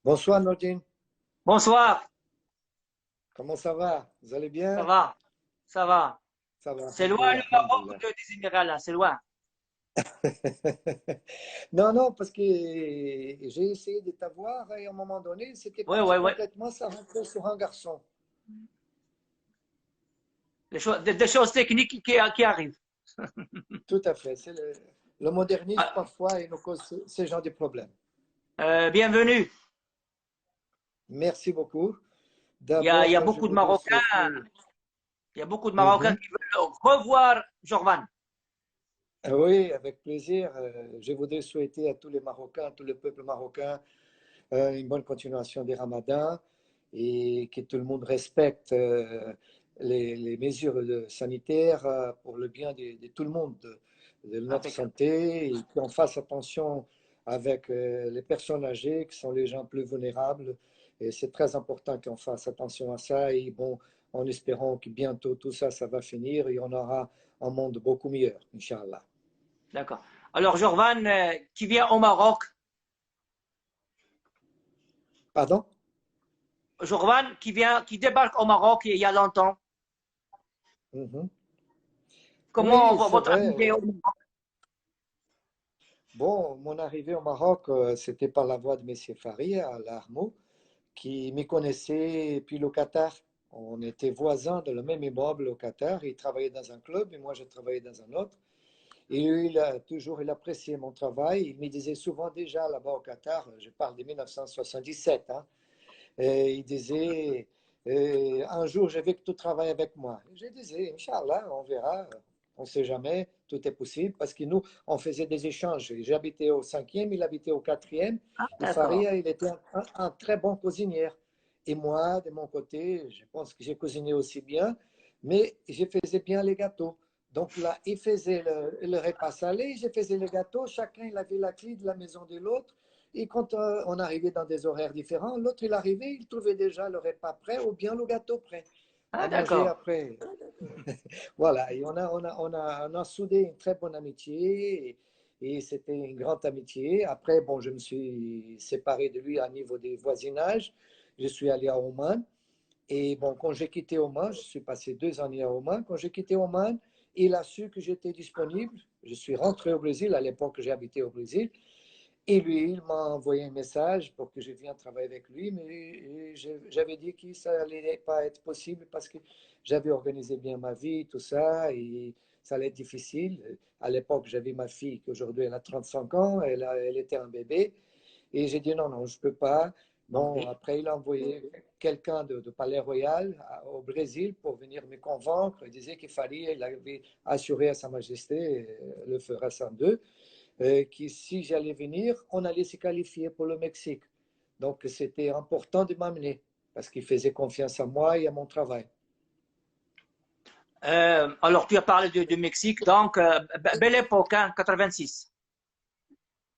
Bonsoir Nordine, Bonsoir, comment ça va? Vous allez ça bien? va, ça va. Ça va, C'est loin le alhamdoulilah, Maroc alhamdoulilah. des Émirats là, c'est loin. Non, non, parce que j'ai essayé de t'avoir et à un moment donné, c'était Oui, parti oui, oui. complètement, ça rentrait sur un garçon. Des choses techniques qui arrivent. Tout à fait, c'est le modernisme Ah, parfois il nous cause ce genre de problèmes. bienvenue. Merci beaucoup. Il y a D'abord, je beaucoup de voudrais Marocains, souhaiter. il y a beaucoup de Marocains Mhm. qui veulent revoir Jorvan. Oui, avec plaisir. Je voudrais souhaiter à tous les Marocains, à tout le peuple marocain, une bonne continuation des ramadans et que tout le monde respecte les mesures sanitaires pour le bien de tout le monde, de notre Impeccable. santé, et qu'on fasse attention avec les personnes âgées qui sont les gens plus vulnérables. Et c'est très important qu'on fasse attention à ça. Et bon, en espérant que bientôt tout ça, ça va finir et on aura un monde beaucoup meilleur, Inch'Allah. D'accord. Alors Jorvan, qui vient au Maroc, Pardon? Jorvan qui débarque au Maroc il y a longtemps. Mhm. Comment Oui, c'est votre vrai. arrivée au Maroc? Bon, mon arrivée au Maroc, c'était par la voie de Messie Faria à l'Armou, qui me connaissait depuis le Qatar. On était voisins de le même immeuble au Qatar. Il travaillait dans un club et moi, je travaillais dans un autre. Et lui, il apprécié mon travail. Il me disait souvent déjà là-bas au Qatar, je parle de 1977, hein, et il disait, un jour, je veux que tu travailles avec moi. Et je disais, Inch'Allah, on verra, on ne sait jamais, tout est possible, parce que nous, on faisait des échanges. J'habitais au cinquième, il habitait au quatrième, Ah, et d'accord. Faria, il était un très bon cuisinier. Et moi, de mon côté, je pense que j'ai cuisiné aussi bien, mais je faisais bien les gâteaux. Donc là, il faisait le repas salé, je faisais les gâteaux, chacun il avait la clé de la maison de l'autre. Et quand on arrivait dans des horaires différents, l'autre, il arrivait, il trouvait déjà le repas prêt ou bien le gâteau prêt Ah, à manger d'accord. après. Voilà, et on a soudé une très bonne amitié et c'était une grande amitié. Après, bon, je me suis séparé de lui à niveau des voisinages. Je suis allé à Oman. Et bon, quand j'ai quitté Oman, je suis passé 2 années à Oman. Quand j'ai quitté Oman, il a su que j'étais disponible. Je suis rentré au Brésil. À l'époque, j'ai habité au Brésil. Et lui, il m'a envoyé un message pour que je vienne travailler avec lui, mais j'avais dit que ça n'allait pas être possible parce que j'avais organisé bien ma vie, tout ça, et ça allait être difficile. À l'époque, j'avais ma fille qui aujourd'hui elle a 35 ans, elle était un bébé, et j'ai dit non, non, je ne peux pas. Bon, Ok. après, il a envoyé quelqu'un de Palais Royal au Brésil pour venir me convaincre. Il disait qu'il fallait, il avait assuré à Sa Majesté le feu Hassan II que si j'allais venir, on allait se qualifier pour le Mexique. Donc, c'était important de m'amener parce qu'il faisait confiance à moi et à mon travail. Alors, tu as parlé du Mexique, donc, belle époque, hein, 86.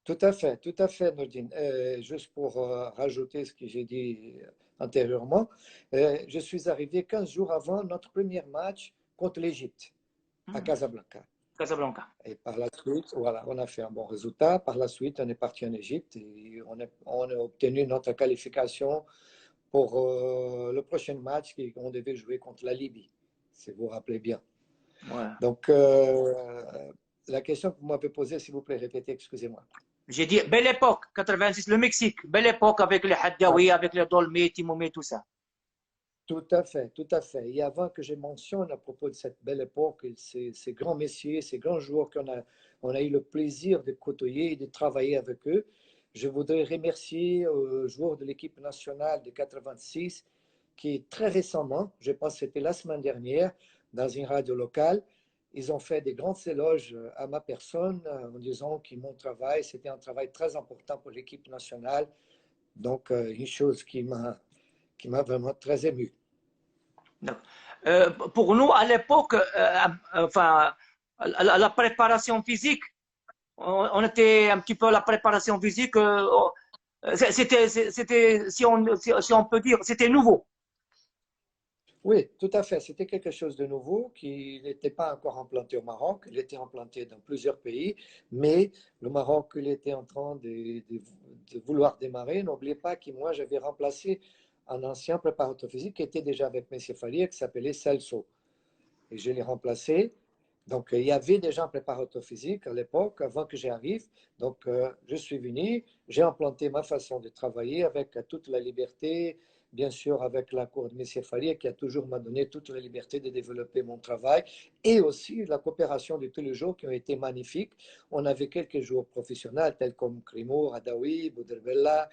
Tout à fait, Nordine. Juste pour rajouter ce que j'ai dit antérieurement, je suis arrivé 15 jours avant notre premier match contre l'Égypte à Casablanca. Casablanca. Et par la suite, voilà, on a fait un bon résultat. Par la suite, on est parti en Égypte et on a obtenu notre qualification pour le prochain match qu'on devait jouer contre la Libye, si vous vous rappelez bien. Ouais. Donc, la question que vous m'avez posée, s'il vous plaît, répétez, excusez-moi. J'ai dit, belle époque, 86, le Mexique. Belle époque avec les Ah, Haddaoui, avec les Dolmy, Timoumé, tout ça. tout à fait, tout à fait. Et avant que je mentionne à propos de cette belle époque, ces grands messieurs, ces grands joueurs on a eu le plaisir de côtoyer et de travailler avec eux, je voudrais remercier aux joueurs de l'équipe nationale de 86 qui, très récemment, je pense que c'était la semaine dernière, dans une radio locale, ils ont fait des grands éloges à ma personne en disant que mon travail, c'était un travail très important pour l'équipe nationale. Donc, une chose qui m'a vraiment très ému. Pour nous, à l'époque, enfin, la préparation physique, on était un petit peu la préparation physique, c'était, si on peut dire, c'était nouveau. Oui, tout à fait. C'était quelque chose de nouveau qui n'était pas encore implanté au Maroc. Il était implanté dans plusieurs pays, mais le Maroc, il était en train de vouloir démarrer. N'oubliez pas que moi, j'avais remplacé un ancien préparateur physique qui était déjà avec M. Faria, qui s'appelait Celso. Et je l'ai remplacé. Donc, il y avait déjà un préparateur physique à l'époque, avant que j'arrive. Donc, je suis venu, j'ai implanté ma façon de travailler avec toute la liberté, bien sûr avec l'accord de M. Faria, qui a toujours m'a donné toute la liberté de développer mon travail, et aussi la coopération de tous les jours qui ont été magnifiques. On avait quelques jours professionnels, tels comme Crimo, Radawi, Bouderbella,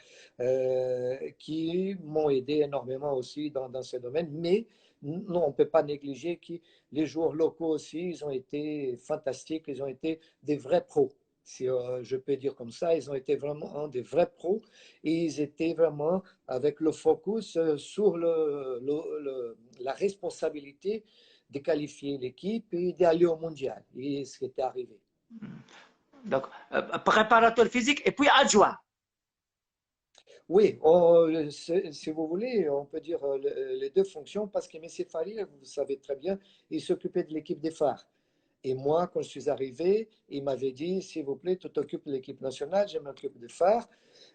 qui m'ont aidé énormément aussi dans ce domaine. Mais non, on ne peut pas négliger que les joueurs locaux aussi, ils ont été fantastiques, ils ont été des vrais pros, si je peux dire comme ça. Ils ont été vraiment des vrais pros et ils étaient vraiment avec le focus sur la responsabilité de qualifier l'équipe et d'aller au mondial. Et ce qui était arrivé. Donc, préparateur physique et puis adjoint. Oui, si vous voulez, on peut dire les deux fonctions parce que M. Farid, vous savez très bien, il s'occupait de l'équipe des phares. Et moi, quand je suis arrivé, il m'avait dit, s'il vous plaît, tu t'occupes de l'équipe nationale, je m'occupe des phares,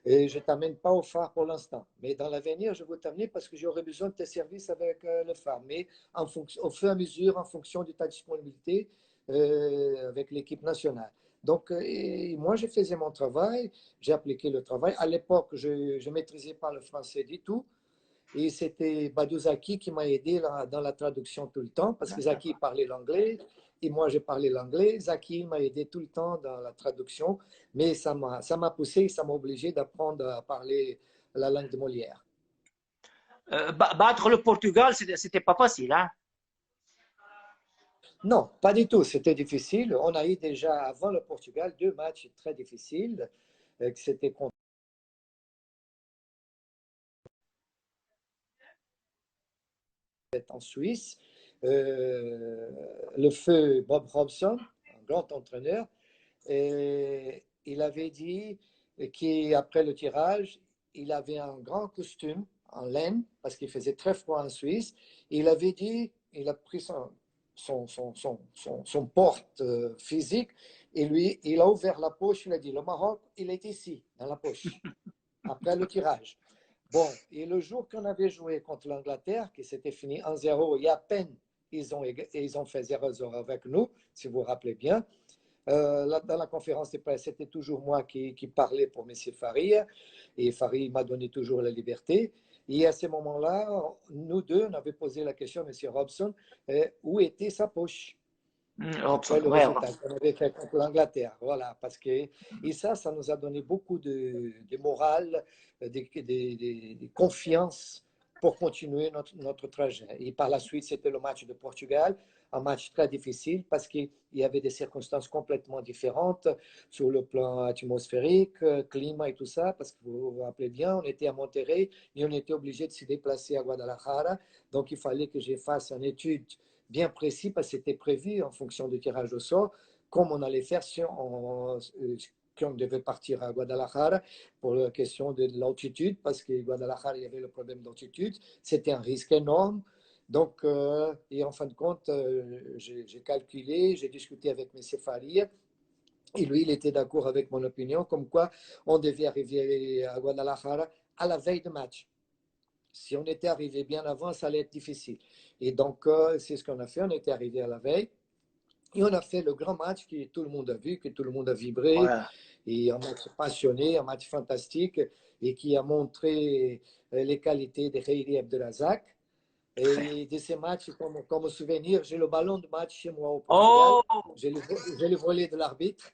et je ne t'amène pas au phare pour l'instant. Mais dans l'avenir, je vais t'amener parce que j'aurai besoin de tes services avec le phare. Mais au fur et à mesure, en fonction de ta disponibilité avec l'équipe nationale. Donc, moi, je faisais mon travail, j'ai appliqué le travail. À l'époque, je ne maîtrisais pas le français du tout. Et c'était Badou Zaki qui m'a aidé dans la traduction tout le temps, parce que Zaki parlait l'anglais et moi je parlais l'anglais. Zaki m'a aidé tout le temps dans la traduction, mais ça m'a poussé, ça m'a obligé d'apprendre à parler la langue de Molière. Battre le Portugal, c'était pas facile, hein? Non, pas du tout, c'était difficile. On a eu déjà avant le Portugal deux matchs très difficiles. C'était contre en Suisse. Le feu Bob Robson, un grand entraîneur, et il avait dit qu'après le tirage, il avait un grand costume en laine parce qu'il faisait très froid en Suisse. Et il avait dit, il a pris son porte physique et lui, il a ouvert la poche. Il a dit, le Maroc, il est ici, dans la poche, après le tirage. Bon, et le jour qu'on avait joué contre l'Angleterre, qui s'était fini 1-0, et à peine ils ont fait 0-0 avec nous, si vous vous rappelez bien, dans la conférence de presse, c'était toujours moi qui parlais pour M. Farid, et Farid m'a donné toujours la liberté. Et à ce moment-là, nous deux, on avait posé la question à M. Robson, où était sa poche après Robson, le ouais, résultat Robson. qu'on avait fait contre l'Angleterre. Voilà, parce que, et ça nous a donné beaucoup de morale, de confiance pour continuer notre trajet. Et par la suite, c'était le match de Portugal, un match très difficile parce qu'il y avait des circonstances complètement différentes sur le plan atmosphérique, climat et tout ça, parce que vous vous rappelez bien, on était à Monterrey et on était obligé de se déplacer à Guadalajara. Donc, il fallait que je fasse une étude bien précis parce que c'était prévu en fonction du tirage au sort, comme on allait faire si on devait partir à Guadalajara pour la question de l'altitude, parce que Guadalajara, il y avait le problème d'altitude. C'était un risque énorme. Donc, et en fin de compte, j'ai calculé, j'ai discuté avec M. Faria, et lui, il était d'accord avec mon opinion, comme quoi on devait arriver à Guadalajara à la veille de match. Si on était arrivé bien avant, ça allait être difficile. Et donc, c'est ce qu'on a fait. On était arrivé à la veille et on a fait le grand match que tout le monde a vu, que tout le monde a vibré, Ouais. et un match passionné, un match fantastique, et qui a montré les qualités de Khairi Abdelrazak. Et de ces matchs, comme souvenir, j'ai le ballon de match chez moi au Portugal. Oh, J'ai le volé de l'arbitre.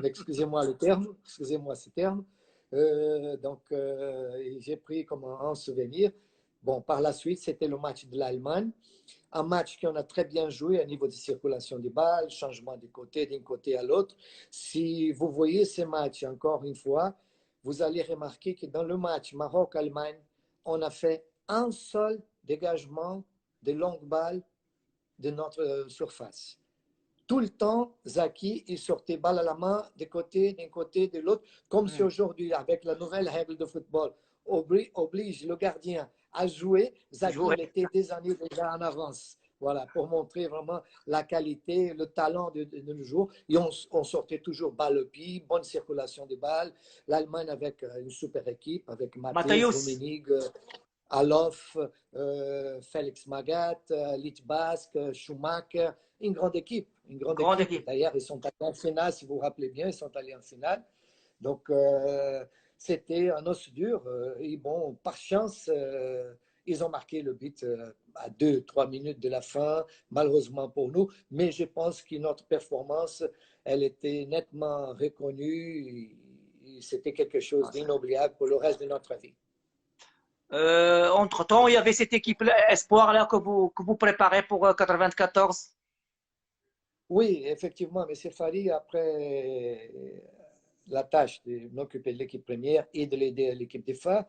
Excusez-moi le terme, excusez-moi ce terme. Donc, j'ai pris comme un souvenir. Bon, par la suite, c'était le match de l'Allemagne. Un match qu'on a très bien joué à niveau de circulation des balles, changement de côté d'un côté à l'autre. Si vous voyez ces matchs encore une fois, vous allez remarquer que dans le match Maroc-Allemagne, on a fait un seul dégagement de longue balle de notre surface. Tout le temps, Zaki, il sortait balle à la main d'un côté, de l'autre, comme si aujourd'hui, avec la nouvelle règle de football, oblige le gardien à jouer. Zaki, jouer. il était des années déjà en avance. Voilà, pour montrer vraiment la qualité, le talent de nos joueurs. Et on sortait toujours balle au pied, bonne circulation des balles. L'Allemagne avec une super équipe, avec Matthijs, Matthäus, Rummenigge, Alof, Félix Magath, Littbask, Schumacher. Une grande équipe, une grande grande équipe. équipe. D'ailleurs, ils sont allés en finale, si vous vous rappelez bien, ils sont allés en finale. Donc, c'était un os dur. Et bon, par chance, ils ont marqué le but à 2, 3 minutes de la fin, malheureusement pour nous. Mais je pense que notre performance, elle était nettement reconnue. C'était quelque chose d'inoubliable pour le reste de notre vie. Entre-temps, il y avait cette équipe Espoir là que vous préparez pour 94. Oui, effectivement, M. Fari, après la tâche de m'occuper de l'équipe première et de l'aider à l'équipe des phares,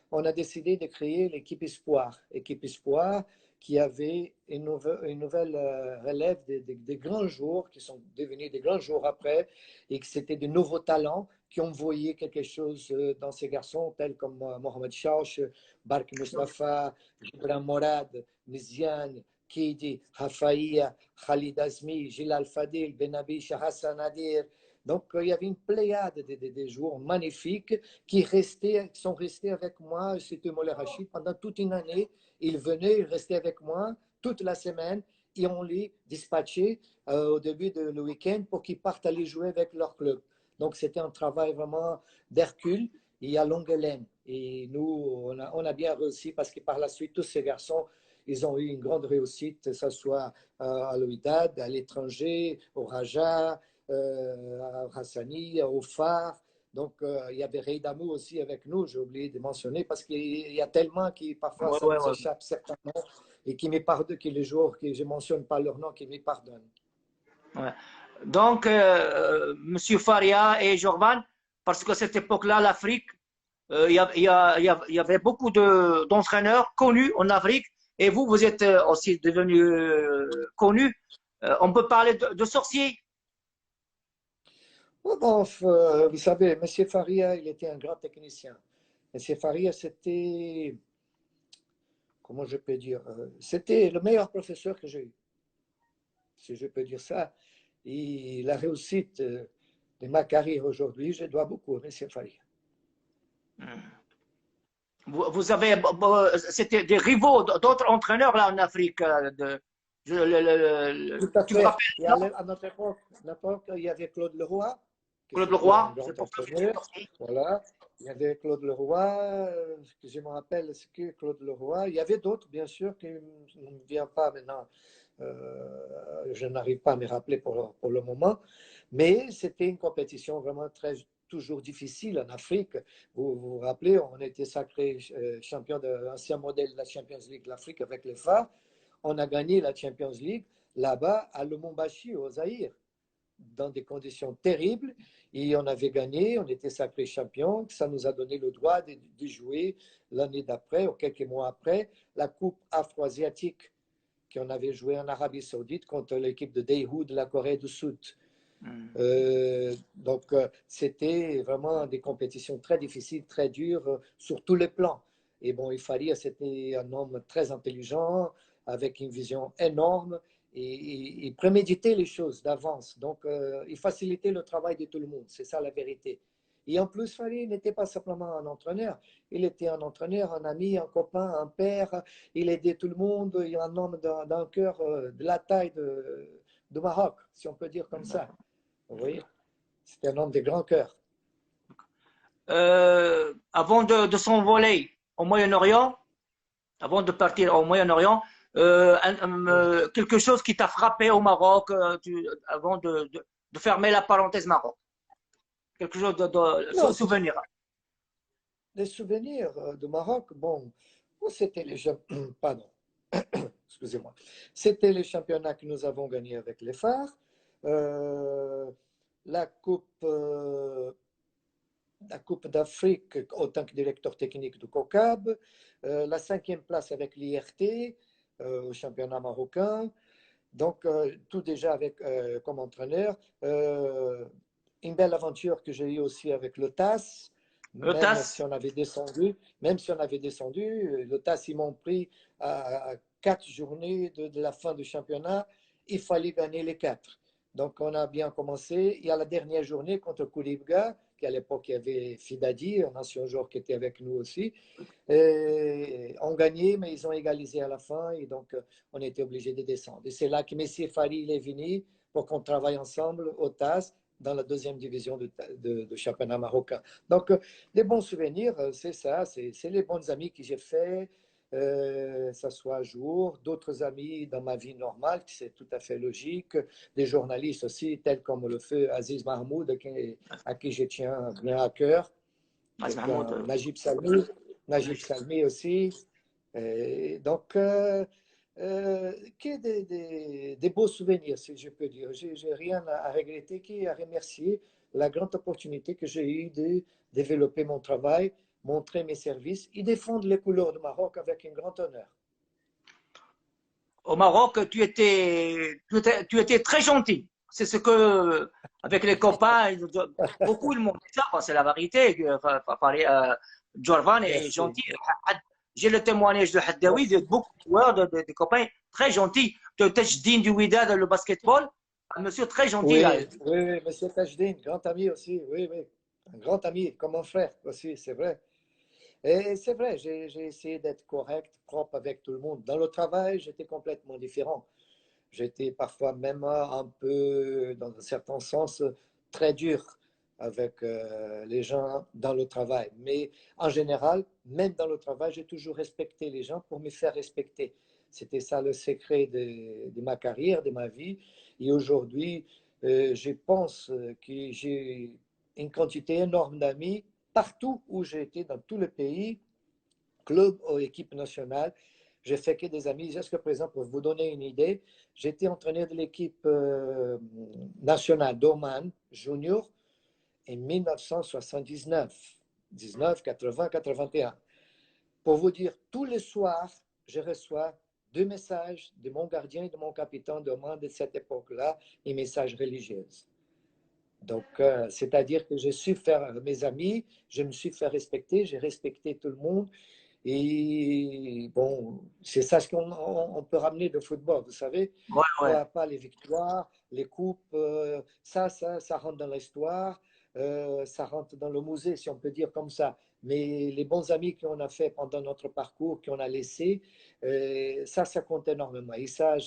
on a décidé de créer l'équipe Espoir. Équipe Espoir qui avait une nouvelle relève des grands jours qui sont devenus des grands jours après et que c'était de nouveaux talents qui ont voyé quelque chose dans ces garçons tels comme Mohamed Chauch, Bark Mustafa, Gibran Morad, Miziane, Kidi, Hafaïa, Khalid Azmi, Gilal Fadil, Benabish, Hassan Adir. Donc, il y avait une pléiade de joueurs magnifiques qui sont restés avec moi, c'était Moulay Rachid, pendant toute une année. Ils venaient, ils restaient avec moi toute la semaine et on les dispatchait au début de le week-end pour qu'ils partent aller jouer avec leur club. Donc, c'était un travail vraiment d'Hercule et à longue haleine. Et nous, on a bien réussi parce que par la suite, tous ces garçons, ils ont eu une grande réussite, que ce soit à l'Ouidad, à l'étranger, au Raja, à Hassani, au Phare. Donc, il y avait Reidamou aussi avec nous, j'ai oublié de mentionner, parce qu'il y a tellement qui, parfois, Ouais, ça ouais, nous ouais. échappe certainement, et qui me pardonnent, que les joueurs que je ne mentionne pas leur nom, qui me pardonnent. Ouais. Donc, Monsieur Faria et Jorvan, parce que cette époque-là, l'Afrique, il y avait beaucoup d'entraîneurs connus en Afrique, et vous, vous êtes aussi devenu connu. On peut parler de sorciers. Oh, bon, vous savez, M. Faria, il était un grand technicien. M. Faria, c'était, comment je peux dire, c'était le meilleur professeur que j'ai eu, si je peux dire ça. Et la réussite de ma carrière aujourd'hui, je dois beaucoup à M. Faria. Vous avez, c'était des rivaux d'autres entraîneurs là en Afrique. Tout à Tu me fait. rappelles, Et non? à notre époque, il y avait Claude Leroy, que Claude c'était un Leroy, grand c'est pour ça que je dis entraîneur. sorcier. Voilà. Il y avait Claude Leroy, que je me rappelle, ce que Claude Leroy. Il y avait d'autres, bien sûr, qui ne me viennent pas maintenant. Je n'arrive pas à me rappeler pour le moment. Mais c'était une compétition vraiment toujours difficile en Afrique. Vous vous rappelez, on était sacré champion de l'ancien modèle de la Champions League, l'Afrique avec les phares. On a gagné la Champions League là-bas à Lumumbashi, au Zaïre, dans des conditions terribles. Et on avait gagné, on était sacré champion. Ça nous a donné le droit de jouer l'année d'après, ou quelques mois après, la Coupe afro-asiatique qu'on avait joué en Arabie Saoudite contre l'équipe de Daewoo de la Corée du Sud. Donc, c'était vraiment des compétitions très difficiles, très dures sur tous les plans. Et bon, il fallait, c'était un homme très intelligent, avec une vision énorme et préméditer les choses d'avance. Donc, il facilitait le travail de tout le monde, c'est ça la vérité. Et en plus, Fari n'était pas simplement un entraîneur, il était un entraîneur, un ami, un copain, un père. Il aidait tout le monde, il est un homme d'un cœur de la taille de Maroc, si on peut dire comme ça. Vous voyez, c'était un homme de grand cœur. Avant de s'envoler au Moyen-Orient, avant de partir au Moyen-Orient, quelque chose qui t'a frappé au Maroc avant de fermer la parenthèse Maroc. Quelque chose Non, souvenir. les souvenirs de Maroc, bon, c'était les pardon, excusez-moi, c'était les championnats que nous avons gagnés avec les phares, euh, la coupe, euh, la Coupe d'Afrique en tant que directeur technique du COCAB, la 5e place avec l'IRT au championnat marocain. Donc, tout déjà avec, comme entraîneur. Une belle aventure que j'ai eue aussi avec le TAS. Le Même TAS. si on avait descendu, même si on avait descendu, le TAS, ils m'ont pris à 4 journées de la fin du championnat. Il fallait gagner les 4. Donc, on a bien commencé. Il y a la dernière journée contre Koulibga, qui à l'époque, il y avait Fidadi, un ancien joueur qui était avec nous aussi. Et on gagnait, mais ils ont égalisé à la fin. Et donc, on était obligé de descendre. Et c'est là que Messi Fari il est venu pour qu'on travaille ensemble au TAS dans la deuxième division de championnat marocain. Donc, des bons souvenirs, c'est ça, c'est les bons amis que j'ai faits, ça soit un jour, d'autres amis dans ma vie normale, c'est tout à fait logique, des journalistes aussi, tels comme le feu Aziz Mahmoud, à qui je tiens bien à cœur, Mas quelqu'un, Mahmoud. Najib Salmi aussi. Donc, que des beaux souvenirs, si je peux dire. Je n'ai rien à regretter, qu'à remercier la grande opportunité que j'ai eue de développer mon travail, montrer mes services et défendre les couleurs du Maroc avec un grand honneur. Au Maroc, tu étais très gentil. C'est ce que, avec les copains, beaucoup le monde dit ça, c'est la vérité. Jorvan est Merci, gentil. J'ai le témoignage de Haddaoui, de merci. beaucoup de joueurs, de copains très gentils. De Tajdin du Wydad, le basketball, un monsieur très gentil là. Oui, oui, oui, monsieur Tajdine, grand ami aussi, oui, oui. Un grand ami, comme un frère aussi, c'est vrai. Et c'est vrai, j'ai essayé d'être correct, propre avec tout le monde. Dans le travail, j'étais complètement différent. J'étais parfois même un peu, dans un certain sens, très dur avec les gens dans le travail. Mais en général, même dans le travail, j'ai toujours respecté les gens pour me faire respecter. C'était ça le secret de ma carrière, de ma vie. Et aujourd'hui, je pense que j'ai une quantité énorme d'amis partout où j'ai été, dans tout le pays, club ou équipe nationale. J'ai fait que des amis. Jusqu'à présent, pour vous donner une idée, j'étais entraîneur de l'équipe nationale d'Oman junior en 1979, 19, 80, 81. Pour vous dire, tous les soirs, je reçois 2 messages de mon gardien et de mon capitaine d'Oman de cette époque-là, des messages religieux. Donc, c'est-à-dire que je suis faire mes amis, je me suis fait respecter, j'ai respecté tout le monde. Et bon, c'est ça ce qu'on peut ramener de football, vous savez, Ouais, ouais. pas les victoires, les coupes, ça rentre dans l'histoire, ça rentre dans le musée, si on peut dire comme ça. Mais les bons amis qu'on a fait pendant notre parcours, qu'on a laissé, ça compte énormément. Et ça,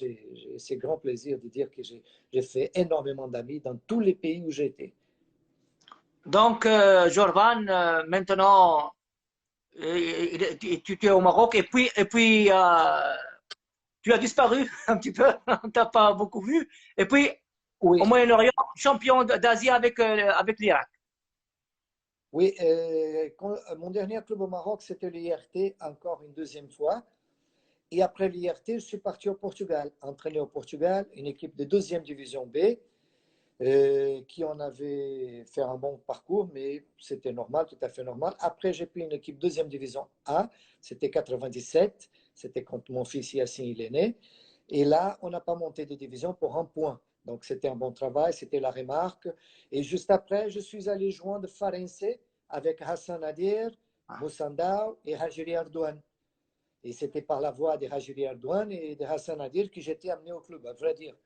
c'est grand plaisir de dire que j'ai fait énormément d'amis dans tous les pays où j'étais. Donc, Jorvan, maintenant, tu es au Maroc et puis tu as disparu un petit peu, on t'a pas beaucoup vu. Et puis, au Oui, Moyen-Orient, champion d'Asie avec l'Irak. oui, mon dernier club au Maroc, c'était l'IRT, encore une deuxième fois. Et après l'IRT, je suis parti au Portugal, entraîné au Portugal, une équipe de deuxième division B, qui en avait fait un bon parcours, mais c'était normal, tout à fait normal. Après, j'ai pris une équipe deuxième division A, c'était 97, c'était quand mon fils Yassine il est né. Et là, on n'a pas monté de division pour un point. Donc, c'était un bon travail, c'était la remarque. Et juste après, je suis allé joindre Farense avec Hassan Nadir, Moussandao et Hajiri Ardouane. Et c'était par la voie de Hajiri Ardouane et de Hassan Nadir que j'étais amené au club, à vrai dire.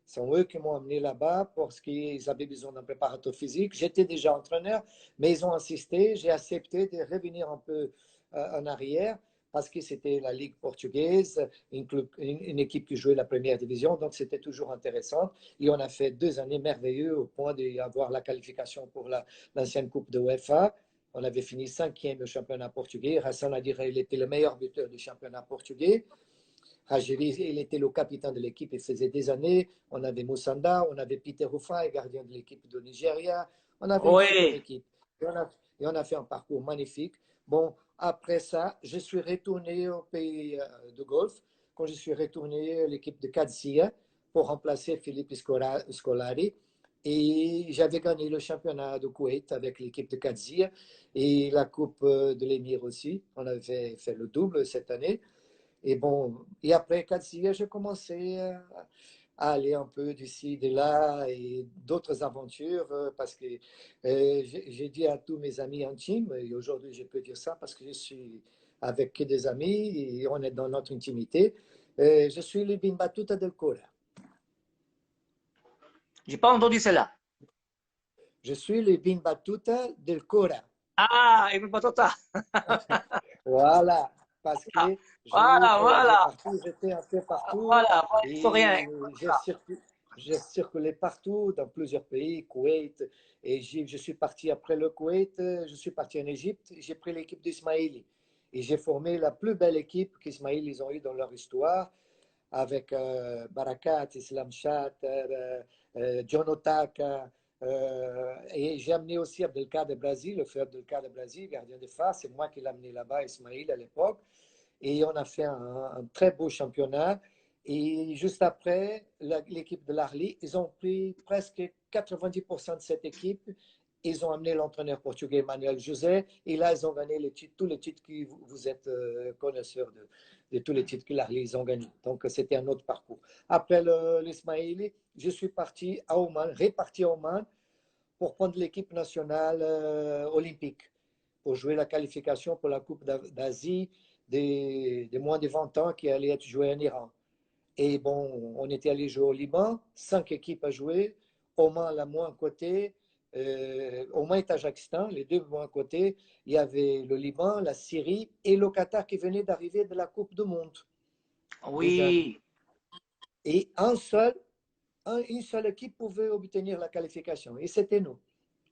C'est eux qui m'ont amené là-bas parce qu'ils avaient besoin d'un préparateur physique. J'étais déjà entraîneur, mais ils ont insisté. J'ai accepté de revenir un peu en arrière parce que c'était la Ligue portugaise, une équipe qui jouait la première division, donc c'était toujours intéressant. Et on a fait 2 années merveilleuses au point d'avoir la qualification pour l'ancienne Coupe de UEFA. On avait fini 5e au championnat portugais. Hassan Adir, il était le meilleur buteur du championnat portugais. Hajiri, il était le capitaine de l'équipe, il faisait des années. On avait Moussanda, on avait Peter Rufai, gardien de l'équipe de Nigeria. On avait une super Oui. équipe. Et on a fait un parcours magnifique. Bon, après ça, je suis retourné au pays de Golfe. Quand je suis retourné, l'équipe de Kadzia pour remplacer Philippe Scolari. Et j'avais gagné le championnat de Koweït avec l'équipe de Kadzia et la Coupe de l'Émir aussi. On avait fait le double cette année. Et bon, et après 4 j'ai commencé à aller un peu d'ici, de là et d'autres aventures parce que j'ai dit à tous mes amis intimes, et aujourd'hui je peux dire ça parce que je suis avec que des amis et on est dans notre intimité, je suis le Bimbattuta del Cora. J'ai pas entendu cela. Je suis le Bimbattuta del Cora. Ah, Ibn Battuta. Voilà, parce que Voilà, voilà, j'étais un peu partout voilà, voilà, et historien. j'ai circulé partout dans plusieurs pays, Koweït, et je suis parti après le Koweït, je suis parti en Égypte, j'ai pris l'équipe d'Ismaïli et j'ai formé la plus belle équipe qu'Ismaïl ils ont eue dans leur histoire avec Barakat, Islam Chat, John Otaka. Et j'ai amené aussi Abdelkader Brazil, le frère Abdelkader Brazil, gardien de phare. C'est moi qui l'ai amené là-bas, Ismaïl, à l'époque. Et on a fait un très beau championnat. Et juste après, l'équipe de l'Arli, ils ont pris presque 90% de cette équipe. Ils ont amené l'entraîneur portugais Manuel José. Et là, ils ont gagné les titres, tous les titres que vous êtes connaisseurs de tous les titres que l'Arli ils ont gagnés. Donc, c'était un autre parcours. Après l'Ismaïli, je suis parti à Oman, réparti à Oman, pour prendre l'équipe nationale olympique, pour jouer la qualification pour la Coupe d'Asie des moins de 20 ans qui allait être jouée en Iran. Et bon, on était allé jouer au Liban, 5 équipes à jouer, Oman la moins côté, Oman et Tadjikistan, les deux moins côté. Il y avait le Liban, la Syrie et le Qatar qui venait d'arriver de la Coupe du Monde. Déjà. Oui. Et une seule équipe pouvait obtenir la qualification, et c'était nous.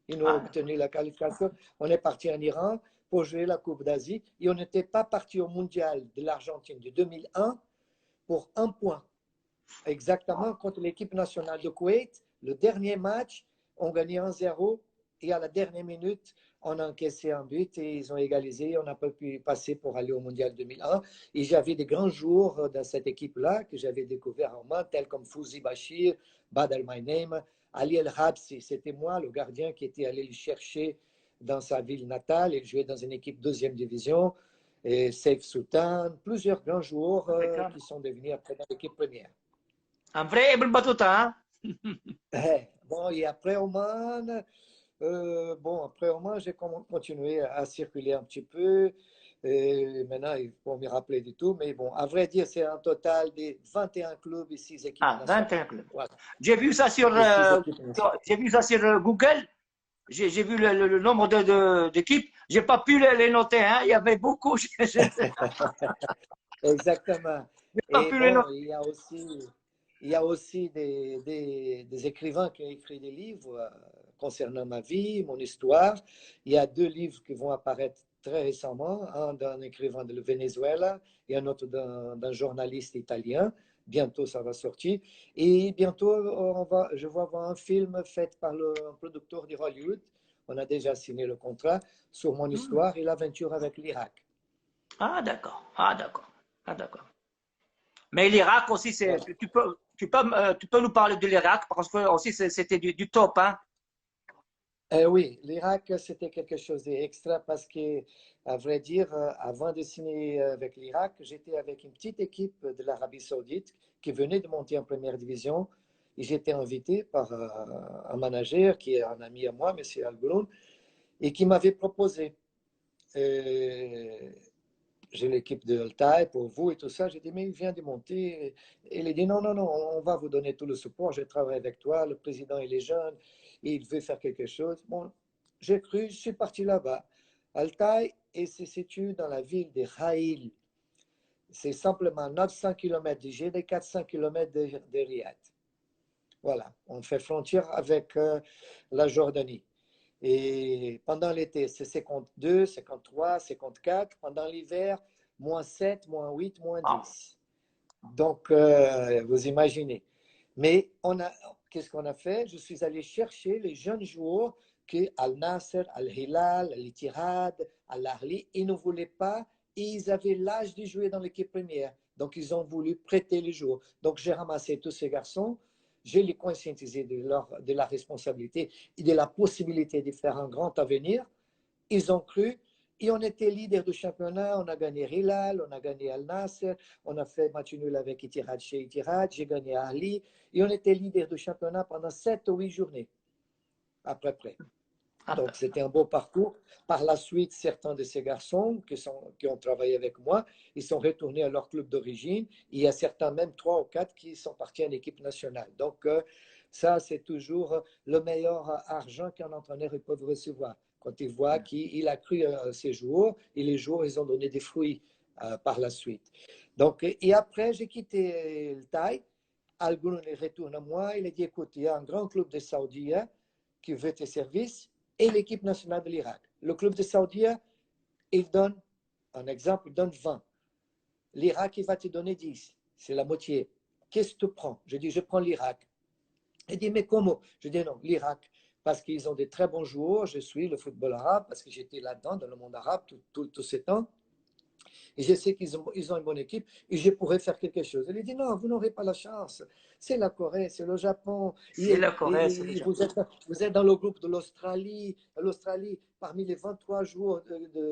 Ils ont Ah, obtenu la qualification. On est parti en Iran pour jouer la Coupe d'Asie et on n'était pas parti au mondial de l'Argentine de 2001 pour un point. Exactement contre l'équipe nationale de Koweït. Le dernier match, on gagnait 1-0 et à la dernière minute, on a encaissé un but et ils ont égalisé. On n'a pas pu passer pour aller au mondial 2001. Et j'avais des grands jours dans cette équipe-là que j'avais découvert en main, tels comme Fouzi Bachir, Bad Al-Mainem, Ali El-Habsi. C'était moi, le gardien, qui était allé le chercher dans sa ville natale. Il jouait dans une équipe deuxième division. Et Saif Sultan, plusieurs grands joueurs qui sont devenus après dans l'équipe première. un vrai Ibn Battuta, hein? Bon, et après Oman, après Oman, j'ai continué à circuler un petit peu. Et maintenant, il faut me rappeler du tout. Mais bon, à vrai dire, c'est un total de 21 clubs et 6 équipes Ah, nationales. 21 clubs. Voilà. J'ai vu ça sur, Et 6 équipes nationales. j'ai vu ça sur Google. J'ai vu le nombre d'équipes. J'ai pas pu les noter, hein. Il y avait beaucoup. J'ai Exactement. pas Et pu les bon, noter. il y a aussi des écrivains qui ont écrit des livres concernant ma vie, mon histoire. Il y a 2 livres qui vont apparaître très récemment, un d'un écrivain de Venezuela et un autre d'un journaliste italien. Bientôt, ça va sortir. Et bientôt, je vais avoir un film fait par le producteur de Hollywood. On a déjà signé le contrat sur mon histoire et l'aventure avec l'Irak. Ah, d'accord. Ah, d'accord. Ah, d'accord. Mais l'Irak aussi, Voilà. tu peux nous parler de l'Irak parce que aussi c'était du top, hein. Oui, l'Irak, c'était quelque chose d'extra parce que, à vrai dire, avant de signer avec l'Irak, j'étais avec une petite équipe de l'Arabie Saoudite qui venait de monter en première division et j'étais invité par un manager qui est un ami à moi, M. Al-Gouloun, et qui m'avait proposé j'ai l'équipe de Altaï pour vous et tout ça. J'ai dit, mais il vient de monter. Et il a dit, non, non, non, on va vous donner tout le support. Je travaille avec toi. Le président, il est jeune. Et il veut faire quelque chose. Bon, j'ai cru, je suis parti là-bas. Altaï, et se situe dans la ville de Khaïl. C'est simplement 900 km de Jeddah, 400 km de Riyad. Voilà, on fait frontière avec la Jordanie. Et pendant l'été, c'est 52, 53, 54. Pendant l'hiver, -7, -8, Ah, -10. Donc, vous imaginez. Mais qu'est-ce qu'on a fait? Je suis allé chercher les jeunes joueurs que Al-Nasser, Al-Hilal, Al-Ittihad, Al-Ahli, ils ne voulaient pas et ils avaient l'âge de jouer dans l'équipe première. Donc, ils ont voulu prêter les joueurs. Donc, j'ai ramassé tous ces garçons, je les conscientisé de la responsabilité et de la possibilité de faire un grand avenir. Ils ont cru Et on était leader du championnat, on a gagné Hilal, on a gagné Al Nasser, on a fait match nul avec Ittihad chez Ittihad, j'ai gagné à Ali, et on était leader du championnat pendant 7 ou 8 journées, à peu près. Donc, c'était un beau parcours. Par la suite, certains de ces garçons qui ont travaillé avec moi, ils sont retournés à leur club d'origine. Il y a certains, même 3 ou 4, qui sont partis en équipe nationale. Donc, ça, c'est toujours le meilleur argent qu'un entraîneur peut recevoir. Quand il voit qu'il a cru à ses jours, et les jours, ils ont donné des fruits par la suite. Donc, et après, j'ai quitté le Thaï. Al Ghul retourne à moi. Il a dit, écoute, il y a un grand club de Saoudia qui veut tes services et l'équipe nationale de l'Irak. Le club de Saoudia, il donne, un exemple, il donne 20. L'Irak, il va te donner 10. C'est la moitié. Qu'est-ce que tu prends? Je dis, je prends l'Irak. Il dit, mais comment? Je dis, non, l'Irak. Parce qu'ils ont des très bons joueurs. Je suis le football arabe, parce que j'étais là-dedans, dans le monde arabe, tous ces temps. Et je sais qu'ils ont une bonne équipe et je pourrais faire quelque chose. Elle dit non, vous n'aurez pas la chance. C'est la Corée, c'est le Japon. C'est la Corée, c'est le Japon. Vous êtes dans le groupe de l'Australie. L'Australie, parmi les 23 joueurs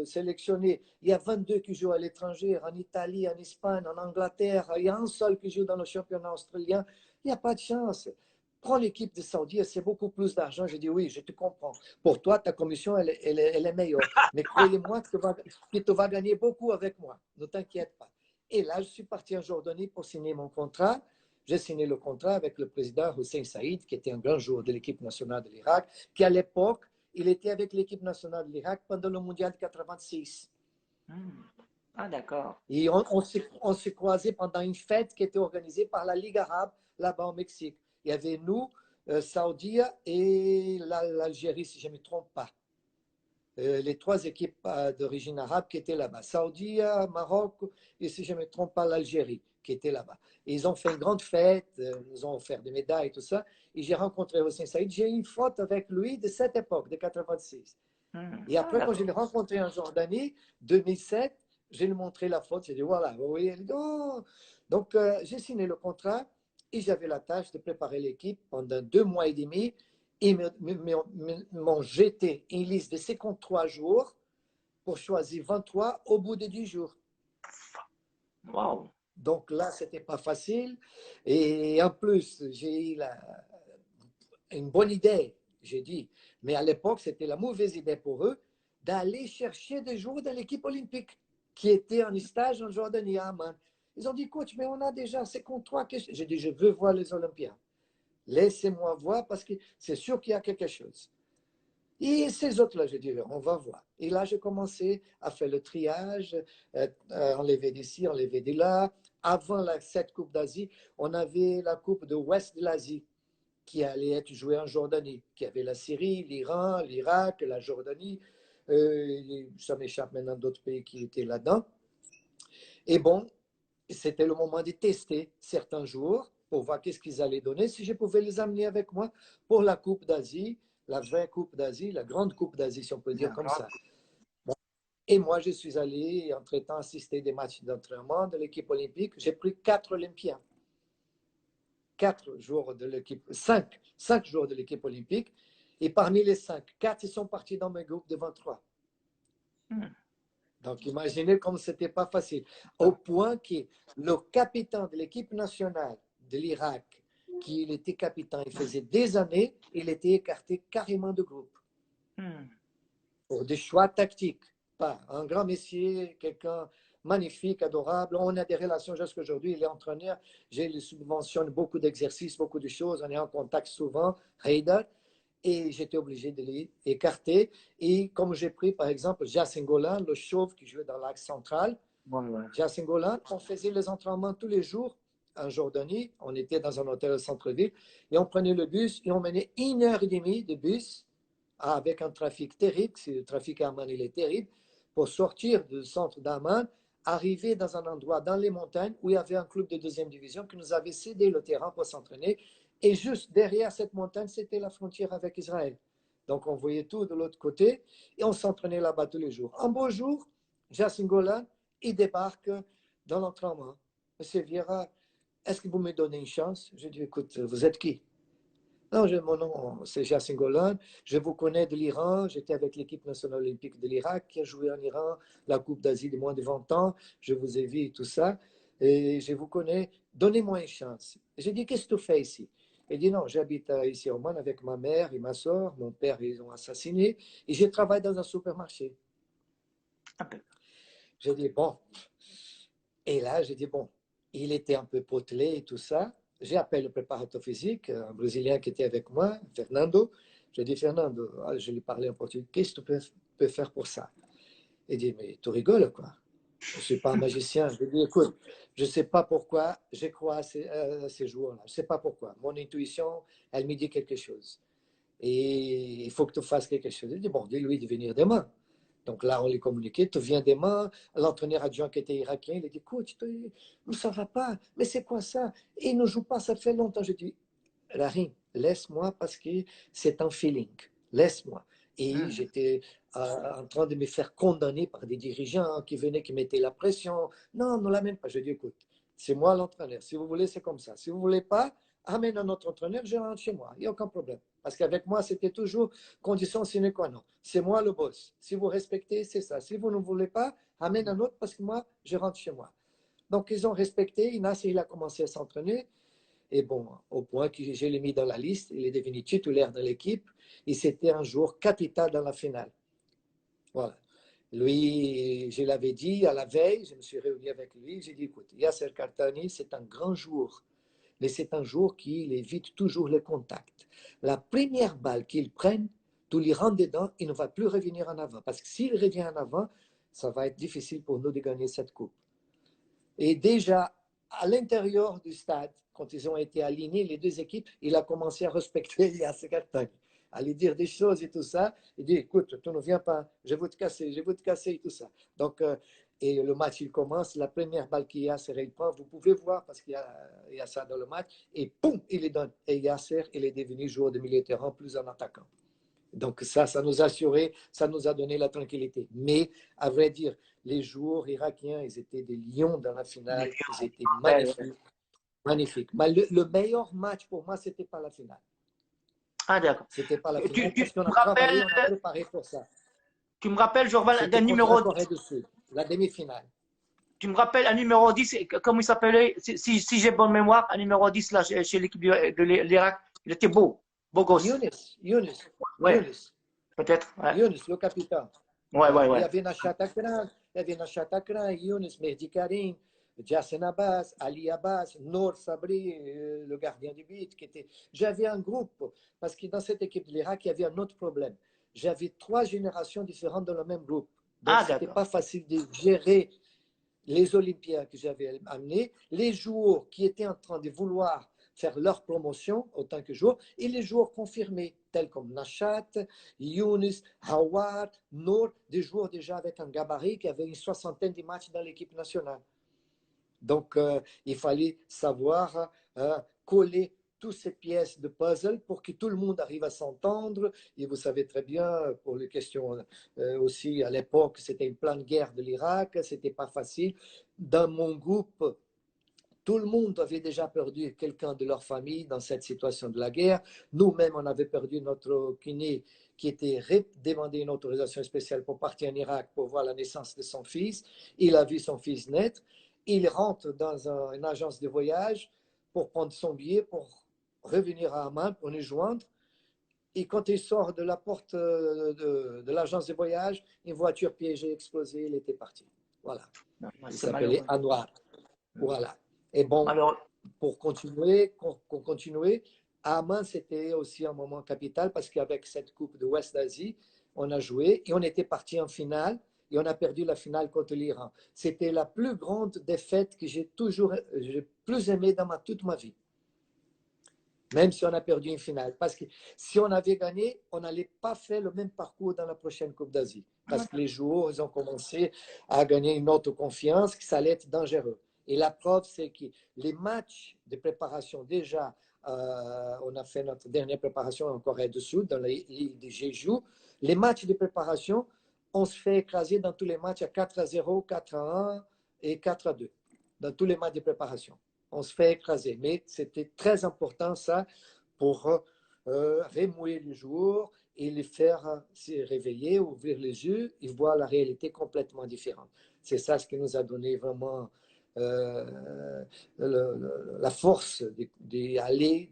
sélectionnés, il y a 22 qui jouent à l'étranger, en Italie, en Espagne, en Angleterre. Il y a un seul qui joue dans le championnat australien. Il n'y a pas de chance. Prends l'équipe de Saoudi, c'est beaucoup plus d'argent. Je dis oui, je te comprends. Pour toi, ta commission, elle est meilleure. Mais croyez-moi que tu vas gagner beaucoup avec moi. Ne t'inquiète pas. Et là, je suis parti en Jordanie pour signer mon contrat. J'ai signé le contrat avec le président Hussein Saïd, qui était un grand joueur de l'équipe nationale de l'Irak, qui à l'époque, il était avec l'équipe nationale de l'Irak pendant le mondial de 86. Ah, d'accord. Et on s'est croisés pendant une fête qui était organisée par la Ligue arabe là-bas au Mexique. Il y avait nous, Saoudia et l'Algérie, si je ne me trompe pas. Les 3 équipes d'origine arabe qui étaient là-bas. Saoudia, Maroc et, si je ne me trompe pas, l'Algérie qui était là-bas. Ils ont fait une grande fête, nous ont offert des médailles et tout ça. Et j'ai rencontré Hossein Saïd. J'ai eu une photo avec lui de cette époque, de 86. Et Ah, après, quand je d'accord. l'ai rencontré en Jordanie, 2007, je lui ai montré la photo. J'ai dit, voilà, vous voyez. Elle dit, oh. Donc, j'ai signé le contrat et j'avais la tâche de préparer l'équipe pendant 2 mois et demi. Ils m'ont jeté une liste de 53 jours pour choisir 23 au bout de 10 jours. Wow. Donc là, ce n'était pas facile. Et en plus, j'ai eu une bonne idée, j'ai dit. Mais à l'époque, c'était la mauvaise idée pour eux d'aller chercher des joueurs de l'équipe olympique qui étaient en stage en Jordanie à Amman. Ils ont dit, coach, mais on a déjà 53. J'ai dit, je veux voir les Olympiens. Laissez-moi voir parce que c'est sûr qu'il y a quelque chose. Et ces autres-là, je dis, on va voir. Et là, j'ai commencé à faire le triage, enlever d'ici, enlever de là. Avant cette Coupe d'Asie, on avait la Coupe de l'Ouest de l'Asie qui allait être jouée en Jordanie, qui avait la Syrie, l'Iran, l'Irak, la Jordanie. Ça m'échappe maintenant d'autres pays qui étaient là-dedans. Et bon, c'était le moment de tester certains joueurs pour voir qu'est-ce qu'ils allaient donner, si je pouvais les amener avec moi pour la Coupe d'Asie, la vraie Coupe d'Asie, la grande Coupe d'Asie, si on peut dire comme ça. Bon. Et moi, je suis allé, entre-temps, assister des matchs d'entraînement de l'équipe olympique. J'ai pris 4 Olympiens. 4 joueurs de l'équipe, 5 joueurs de l'équipe olympique. Et parmi les 5, 4 ils sont partis dans mes groupes de 23. Donc, imaginez comme ce n'était pas facile. Au point que le capitaine de l'équipe nationale de l'Irak, qui était capitaine, il faisait des années, il était écarté carrément de groupe. Pour des choix tactiques. Pas un grand messier, quelqu'un magnifique, adorable. On a des relations jusqu'à aujourd'hui. Il est entraîneur. Je lui subventionne beaucoup d'exercices, beaucoup de choses. On est en contact souvent. Haïdar. Et j'étais obligé de l'écarter. Et comme j'ai pris, par exemple, Jassin Golan, le chauve qui jouait dans l'axe central, Jassin Golan, on faisait les entraînements tous les jours en Jordanie. On était dans un hôtel au centre-ville et on prenait le bus et on menait 1h30 de bus avec un trafic terrible. Le trafic à Amman, il est terrible. Pour sortir du centre d'Amman, arriver dans un endroit dans les montagnes où il y avait un club de 2e division qui nous avait cédé le terrain pour s'entraîner. Et juste derrière cette montagne, c'était la frontière avec Israël. Donc, on voyait tout de l'autre côté et on s'entraînait là-bas tous les jours. Un beau jour, Jassin Golan, il débarque dans l'entraînement. Monsieur Vieira, est-ce que vous me donnez une chance? Je dis, écoute, vous êtes qui? Non, mon nom, c'est Yassin Golan. Je vous connais de l'Iran. J'étais avec l'équipe nationale olympique de l'Irak qui a joué en Iran la Coupe d'Asie de moins de 20 ans. Je vous ai vu tout ça. Et je vous connais. Donnez-moi une chance. J'ai dit, qu'est-ce que tu fais ici? Il dit, non, j'habite ici à Oman avec ma mère et ma soeur. Mon père, ils ont assassiné. Et je travaille dans un supermarché. J'ai dit, bon. Et là, j'ai dit, bon, il était un peu potelé et tout ça. J'ai appelé le préparateur physique, un Brésilien qui était avec moi, Fernando. J'ai dit, Fernando, je lui parlais en portugais, qu'est-ce que tu peux faire pour ça? Il dit, mais tu rigoles, quoi. Je ne suis pas un magicien. Je lui ai dit, écoute, je ne sais pas pourquoi je crois à ces jours-là. Je ne sais pas pourquoi. Mon intuition, elle me dit quelque chose. Et il faut que tu fasses quelque chose. Il dit, bon, dis-lui de venir demain. Donc là, on lui communiquait, tu viens demain. L'entraîneur adjoint qui était irakien, il a dit, écoute, ça ne va pas, mais c'est quoi ça? Il ne joue pas, ça fait longtemps. Je dis, Rahim, laisse-moi parce que c'est un feeling. Laisse-moi. Et j'étais en train de me faire condamner par des dirigeants qui venaient, qui mettaient la pression. Non, ne l'amène pas. Je dis, écoute, c'est moi l'entraîneur. Si vous voulez, c'est comme ça. Si vous ne voulez pas, amène un autre entraîneur, je rentre chez moi. Il n'y a aucun problème. Parce qu'avec moi, c'était toujours condition sine qua non. C'est moi le boss. Si vous respectez, c'est ça. Si vous ne voulez pas, amène un autre parce que moi, je rentre chez moi. Donc, ils ont respecté. Nasser, il a commencé à s'entraîner. Et bon, au point que je l'ai mis dans la liste, il est devenu titulaire de l'équipe. Et c'était un jour capital dans la finale. Voilà. Lui, je l'avais dit à la veille, je me suis réuni avec lui. J'ai dit, écoute, Yasser Kartani, c'est un grand jour. Mais c'est un jour qu'il évite toujours le contact. La première balle qu'il prenne, tu lui rentres dedans, il ne va plus revenir en avant. Parce que s'il revient en avant, ça va être difficile pour nous de gagner cette coupe. Et déjà, à l'intérieur du stade, quand ils ont été alignés, les deux équipes, il a commencé à respecter Yasser Kartani, à lui dire des choses et tout ça. Il dit, écoute, tu ne viens pas, je vais te casser, je vais te casser et tout ça. Donc, et le match, il commence. La première balle qu'il Yasser il prend, vous pouvez voir parce qu'il y a ça dans le match. Et boum, il les donne. Et Yasser, il est devenu joueur de milieu de terrain plus un attaquant. Donc ça nous a assuré, ça nous a donné la tranquillité. Mais à vrai dire, les joueurs irakiens, ils étaient des lions dans la finale. Ils étaient magnifiques. Magnifiques. Mais le meilleur match pour moi, c'était pas la finale. Ah, d'accord. C'était pas la finale parce qu'on a travaillé, on a préparé pour ça. Tu me rappelles, Jorval, d'un numéro 10. La demi-finale. Tu me rappelles un numéro 10, comment il s'appelait, si j'ai bonne mémoire, un numéro 10 là, chez l'équipe de l'Irak. Il était beau, beau gosse. Younes. Ouais. Peut-être. Ouais. Younes, le capitaine. Ouais. Il y avait Nachat Akran, Younes, Mehdi Karim, Jassen Abbas, Ali Abbas, Nour Sabri, le gardien du but. J'avais un groupe, parce que dans cette équipe de l'Irak, il y avait un autre problème. J'avais 3 générations différentes dans le même groupe. Donc, ce n'était pas facile de gérer les Olympiens que j'avais amenés, les joueurs qui étaient en train de vouloir faire leur promotion autant que joueurs, et les joueurs confirmés, tels comme Nachat, Younes, Hawar, Nour, des joueurs déjà avec un gabarit qui avaient une 60aine de matchs dans l'équipe nationale. Donc, il fallait savoir coller toutes ces pièces de puzzle pour que tout le monde arrive à s'entendre. Et vous savez très bien, pour les questions aussi, à l'époque, c'était une plan de guerre de l'Irak, c'était pas facile. Dans mon groupe, tout le monde avait déjà perdu quelqu'un de leur famille dans cette situation de la guerre. Nous-mêmes, on avait perdu notre kiné qui était demandé une autorisation spéciale pour partir en Irak pour voir la naissance de son fils. Il a vu son fils naître. Il rentre dans une agence de voyage pour prendre son billet, pour revenir à Amman, pour nous joindre. Et quand il sort de la porte de l'agence de voyage, une voiture piégée, explosée, il était parti. Voilà. Il s'appelait Anwar. Voilà. Et bon, pour continuer, à Amman, c'était aussi un moment capital parce qu'avec cette Coupe de Ouest d'Asie, on a joué et on était parti en finale et on a perdu la finale contre l'Iran. C'était la plus grande défaite que j'ai plus aimée dans toute ma vie. Même si on a perdu une finale. Parce que si on avait gagné, on n'allait pas faire le même parcours dans la prochaine Coupe d'Asie. Parce que les joueurs, ils ont commencé à gagner une autre confiance, que ça allait être dangereux. Et la preuve, c'est que les matchs de préparation, déjà, on a fait notre dernière préparation en Corée du Sud, dans l'île de Jeju. Les matchs de préparation, on se fait écraser dans tous les matchs à 4-0, 4-1 et 4-2. Dans tous les matchs de préparation. On se fait écraser. Mais c'était très important, ça, pour remouer le jour et les faire se réveiller, ouvrir les yeux et voir la réalité complètement différente. C'est ça ce qui nous a donné vraiment la force d'aller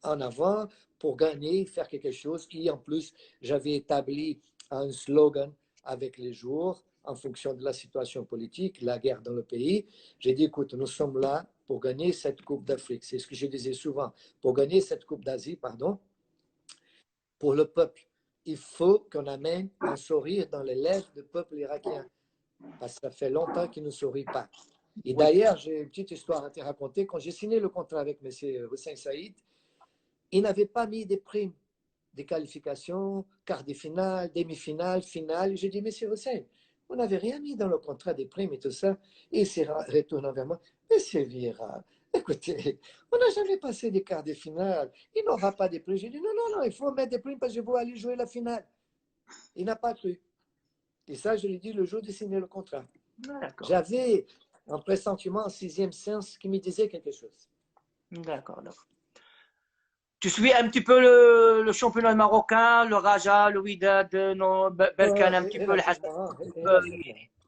en avant pour gagner, faire quelque chose. Et en plus, j'avais établi un slogan avec les jours en fonction de la situation politique, la guerre dans le pays. J'ai dit, écoute, nous sommes là pour gagner cette Coupe d'Afrique. C'est ce que je disais souvent. Pour gagner cette Coupe d'Asie, pardon, pour le peuple, il faut qu'on amène un sourire dans les lèvres du peuple irakien. Parce que ça fait longtemps qu'il ne sourit pas. Et Oui. d'ailleurs, j'ai une petite histoire à te raconter. Quand j'ai signé le contrat avec M. Hussein Saïd, il n'avait pas mis des primes, des qualifications, quart de finale, demi-finale, finale. J'ai dit, Monsieur Hussein, vous n'avez rien mis dans le contrat des primes et tout ça. Et il s'est retourné vers moi. Monsieur Vieira, écoutez, on n'a jamais passé des quarts de finale. Il n'aura pas de primes. J'ai dit, non, non, non, il faut mettre des primes parce que je veux aller jouer la finale. Il n'a pas cru. Et ça, je lui ai dit le jour de signer le contrat. J'avais un pressentiment en sixième sens qui me disait quelque chose. D'accord, d'accord. Tu suis un petit peu le championnat marocain, le Raja, le Wydad, Berkane, un petit peu, le Hajduk.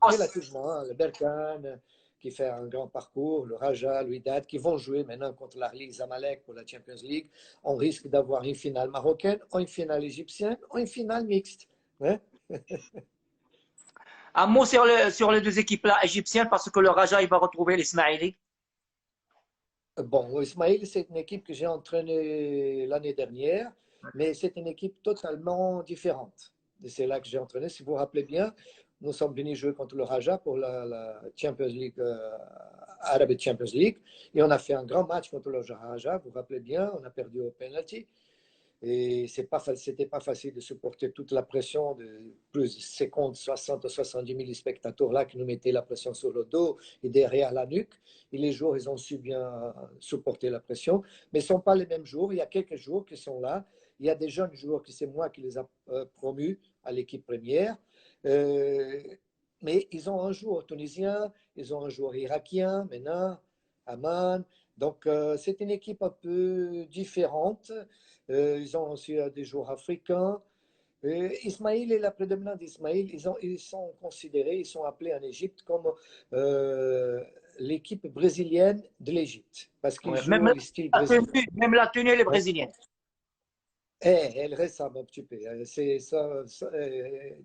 Relativement, le Berkane qui fait un grand parcours, le Raja, le Wydad qui vont jouer maintenant contre l'Ahli Zamalek pour la Champions League. On risque d'avoir une finale marocaine, ou une finale égyptienne, ou une finale mixte. Hein? Un mot sur les deux équipes-là égyptiennes, parce que le Raja, il va retrouver l'Ismaili. Bon, Ismail, c'est une équipe que j'ai entraînée l'année dernière, mais c'est une équipe totalement différente. C'est là que j'ai entraîné. Si vous vous rappelez bien, nous sommes venus jouer contre le Raja pour la Champions League, Arab Champions League, et on a fait un grand match contre le Raja. Vous vous rappelez bien, on a perdu au penalty. Et c'était pas facile de supporter toute la pression de plus de 50, 60 ou 70 000 spectateurs là qui nous mettaient la pression sur le dos et derrière la nuque. Et les joueurs, ils ont su bien supporter la pression. Mais ce ne sont pas les mêmes jours. Il y a quelques jours qui sont là. Il y a des jeunes joueurs qui c'est moi qui les a promus à l'équipe première. Mais ils ont un joueur tunisien, ils ont un joueur irakien maintenant, Aman. Donc, c'est une équipe un peu différente. Ils ont aussi des joueurs africains. Ismail et la prédominance d'Ismail, ils sont considérés, ils sont appelés en Égypte comme l'équipe brésilienne de l'Égypte, parce qu'ils Ouais, jouent le style brésilien. même la tenue, elle est brésilienne. Elle ressemble un petit peu, c'est ça,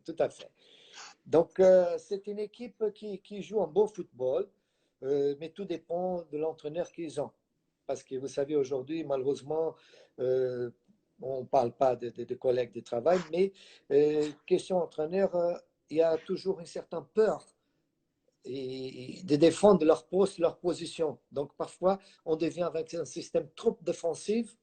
tout à fait. Donc, c'est une équipe qui joue un beau football, mais tout dépend de l'entraîneur qu'ils ont. Parce que vous savez, aujourd'hui, malheureusement, on ne parle pas de collègues de travail, mais question entraîneur, il y a toujours une certaine peur de défendre leur poste, leur position. Donc, parfois, on devient avec un système trop défensif.